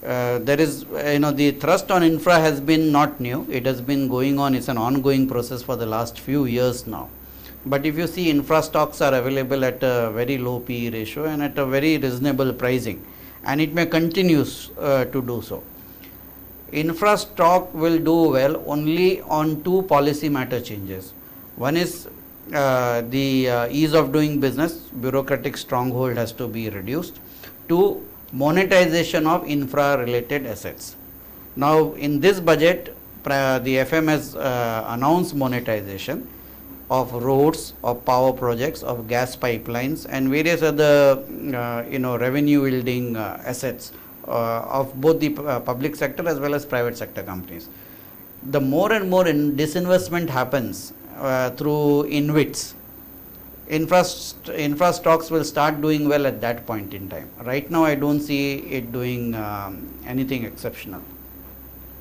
There is, the thrust on infra has been not new. It has been going on. It's an ongoing process for the last few years now. But if you see, infra stocks are available at a very low PE ratio and at a very reasonable pricing, and it may continue to do so. Infra stock will do well only on 2 policy matter changes. One is the ease of doing business, bureaucratic stronghold has to be reduced. 2, monetization of infra related assets. Now, in this budget, the FM has announced monetization of roads, of power projects, of gas pipelines, and various other revenue yielding assets of both the public sector as well as private sector companies. The more and more disinvestment happens through InvITs, infra stocks will start doing well at that point in time. Right now, I don't see it doing anything exceptional.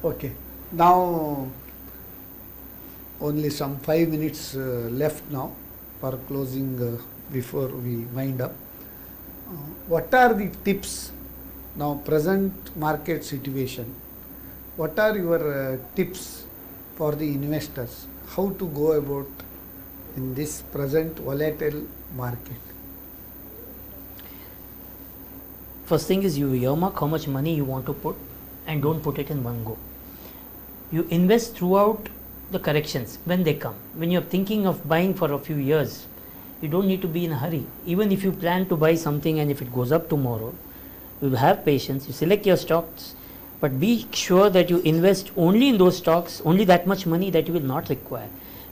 Okay. Now, only some 5 minutes left now for closing before we wind up. What are the tips now, present market situation? What are your tips for the investors? How to go about in this present volatile market? First thing is you earmark how much money you want to put and don't put it in one go. You invest throughout the corrections when they come. When you're thinking of buying for a few years, you don't need to be in a hurry. Even if you plan to buy something and if it goes up tomorrow, you have patience, you select your stocks, but be sure that you invest only in those stocks, only that much money that you will not require.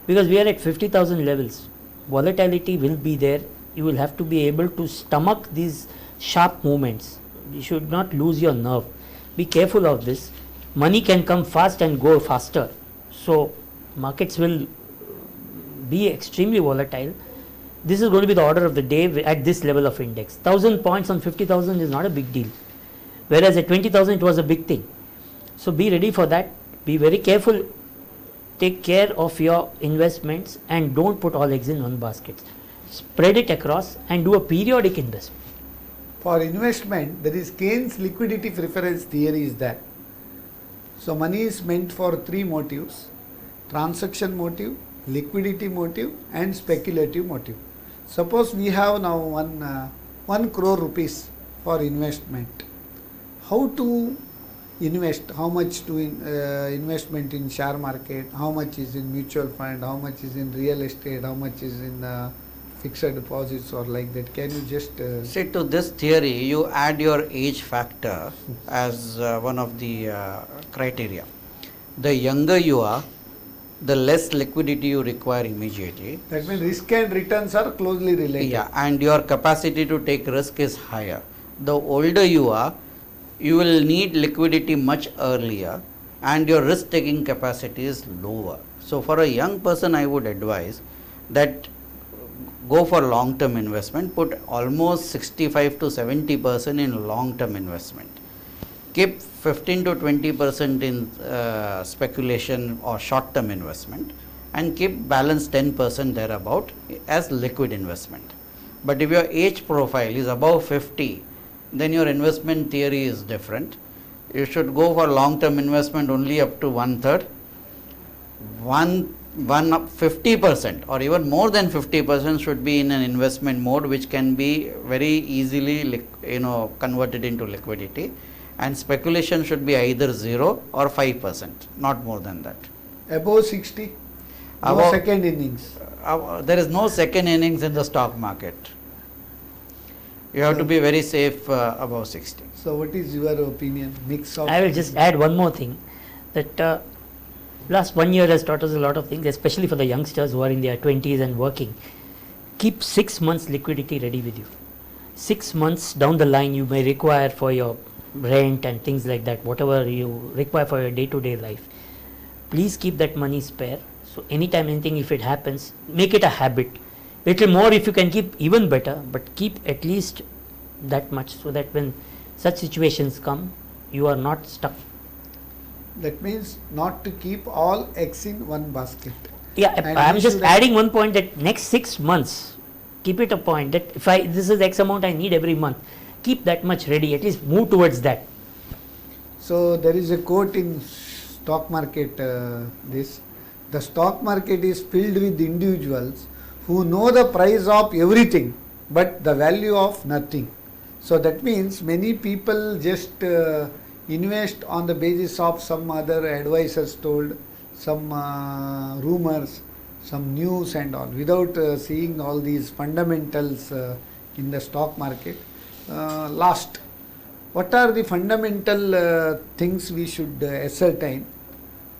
Because we are at 50,000 levels. Volatility will be there. You will have to be able to stomach these sharp movements. You should not lose your nerve. Be careful of this. Money can come fast and go faster. So, markets will be extremely volatile. This is going to be the order of the day at this level of index. 1000 points on 50,000 is not a big deal. Whereas at 20,000 it was a big thing. So be ready for that. Be very careful. Take care of your investments and don't put all eggs in one basket. Spread it across and do a periodic investment. For investment, there is Keynes liquidity preference theory is there. So money is meant for three motives: transaction motive, liquidity motive, and speculative motive. Suppose we have now 1 crore rupees for investment. How to invest? How much to investment in share market? How much is in mutual fund? How much is in real estate? How much is in fixed deposits or like that? Can you just See, to this theory, you add your age factor as one of the criteria. The younger you are, the less liquidity you require immediately. that means risk and returns are closely related. Yeah, and your capacity to take risk is higher. The older you are, you will need liquidity much earlier, and your risk taking capacity is lower. So for a young person, I would advise that go for long term investment, put almost 65 to 70% in long term investment. Keep 15 to 20% in speculation or short term investment, and keep balance 10% thereabout as liquid investment. But if your age profile is above 50, then your investment theory is different. You should go for long term investment only up to 1/3. 50% or even more than 50% should be in an investment mode, which can be very easily converted into liquidity, and speculation should be either 0 or 5%, not more than that. Above 60, no Above- second innings. There is no second innings in the stock market. You have to be very safe above 60. So what is your opinion? Mix of. I will just add one more thing, that last 1 year has taught us a lot of things, especially for the youngsters who are in their 20s and working. Keep 6 months liquidity ready with you. 6 months down the line you may require for your rent and things like that, whatever you require for your day-to-day life. Please keep that money spare. So anytime anything, if it happens, make it a habit. Little more if you can keep, even better, but keep at least that much, so that when such situations come, you are not stuck. That means not to keep all eggs in one basket. Yeah, And I'm we just should- adding one point, that next 6 months, keep it a point that if this is X amount I need every month, keep that much ready, at least move towards that. So there is a quote in stock market, the stock market is filled with individuals who know the price of everything but the value of nothing. So that means many people just invest on the basis of some other advisors told, some rumors, some news and all, without seeing all these fundamentals in the stock market. Last, what are the fundamental things we should ascertain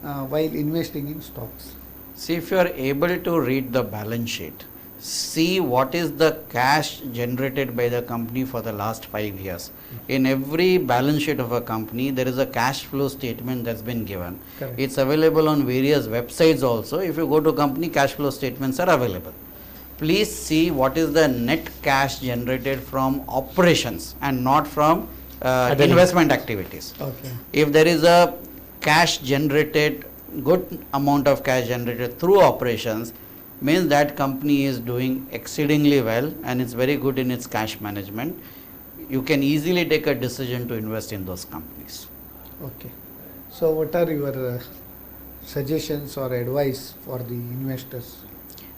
while investing in stocks? See, if you are able to read the balance sheet, see what is the cash generated by the company for the last 5 years. In every balance sheet of a company, there is a cash flow statement that's been given. Correct. It's available on various websites also. If you go to company, cash flow statements are available. Please see what is the net cash generated from operations and not from Other investment activities. Okay. If there is a cash generated, good amount of cash generated through operations, means that company is doing exceedingly well and it's very good in its cash management. You can easily take a decision to invest in those companies. Okay. So what are your suggestions or advice for the investors?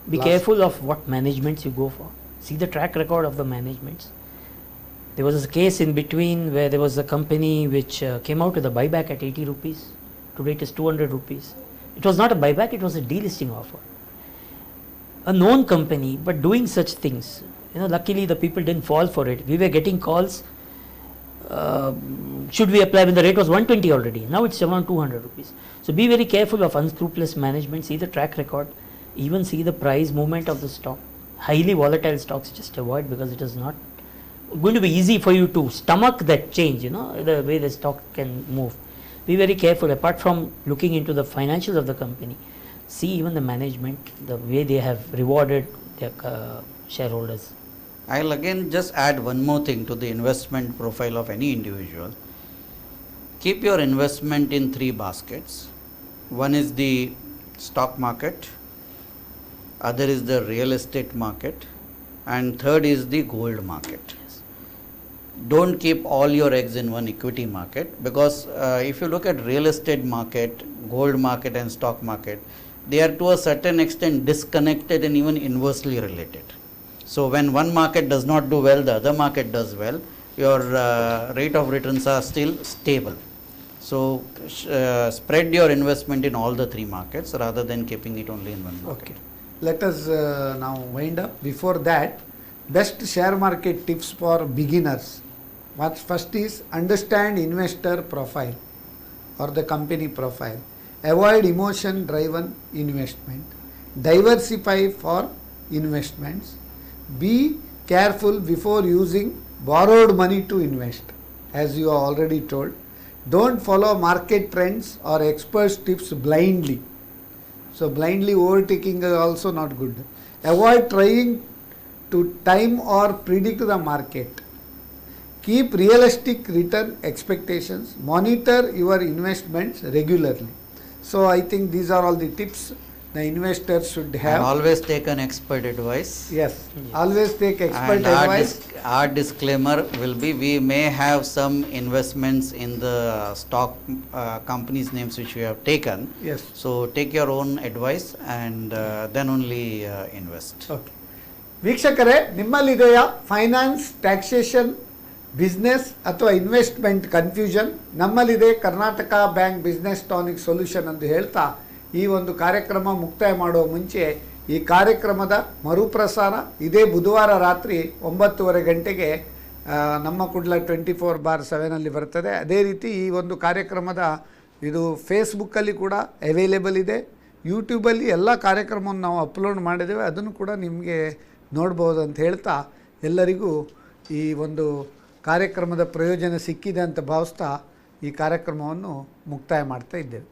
Be Last- careful of what managements you go for. See the track record of the managements. There was a case in between where there was a company which came out with a buyback at 80 rupees. Today it is 200 rupees. It was not a buyback, it was a delisting offer. A known company, but doing such things. Luckily the people didn't fall for it. We were getting calls, should we apply when the rate was 120 already? Now it's around 200 rupees. So be very careful of unscrupulous management. See the track record, even see the price movement of the stock. Highly volatile stocks just avoid, because it is not going to be easy for you to stomach that change, the way the stock can move. Be very careful. Apart from looking into the financials of the company, see even the management, the way they have rewarded their shareholders. I'll again just add one more thing to the investment profile of any individual. Keep your investment in 3 baskets. One is the stock market, other is the real estate market, and third is the gold market. don't keep all your eggs in one equity market, because if you look at real estate market, gold market and stock market, they are to a certain extent disconnected and even inversely related. So when one market does not do well, the other market does well, your rate of returns are still stable. So spread your investment in all the three markets rather than keeping it only in one market. Okay. Let us now wind up. Before that, best share market tips for beginners. First is understand investor profile or the company profile. Avoid emotion driven investment. Diversify for investments. Be careful before using borrowed money to invest, as you are already told. Don't follow market trends or experts' tips blindly. So blindly overtaking is also not good. Avoid trying to time or predict the market. Keep realistic return expectations. Monitor your investments regularly. So I think these are all the tips the investors should And have. always take an expert advice. Yes, always take expert And advice. our disclaimer will be, we may have some investments in the stock companies names which we have taken. Yes. So take your own advice and then only invest. Okay ವೀಕ್ಷಕರೇ, ನಿಮ್ಮಲ್ಲಿದೆಯಾ finance, taxation, business ಅಥವಾ investment confusion? ನಮ್ಮಲ್ಲಿದೆ Karnataka bank business tonic solution ಎಂದು ಹೇಳ್ತಾ ಈ ಒಂದು ಕಾರ್ಯಕ್ರಮ ಮುಕ್ತಾಯ ಮಾಡುವ ಮುಂಚೆ ಈ ಕಾರ್ಯಕ್ರಮದ ಮರುಪ್ರಸಾರ ಇದೇ ಬುಧವಾರ ರಾತ್ರಿ 9:30 ಗಂಟೆಗೆ ನಮ್ಮ ಕುಡ್ಲ 24/7 ಬರ್ತದೆ. ಅದೇ ರೀತಿ ಈ ಒಂದು ಕಾರ್ಯಕ್ರಮದ ಇದು ಫೇಸ್ಬುಕ್ಕಲ್ಲಿ ಕೂಡ ಅವೈಲೇಬಲ್ ಇದೆ. ಯೂಟ್ಯೂಬಲ್ಲಿ ಎಲ್ಲ ಕಾರ್ಯಕ್ರಮವನ್ನು ನಾವು ಅಪ್ಲೋಡ್ ಮಾಡಿದ್ದೇವೆ, ಅದನ್ನು ಕೂಡ ನಿಮಗೆ ನೋಡ್ಬೋದು ಅಂತ ಹೇಳ್ತಾ ಎಲ್ಲರಿಗೂ ಈ ಒಂದು ಕಾರ್ಯಕ್ರಮದ ಪ್ರಯೋಜನ ಸಿಕ್ಕಿದೆ ಅಂತ ಭಾವಿಸ್ತಾ ಈ ಕಾರ್ಯಕ್ರಮವನ್ನು ಮುಕ್ತಾಯ ಮಾಡ್ತಾ ಇದ್ದೇವೆ.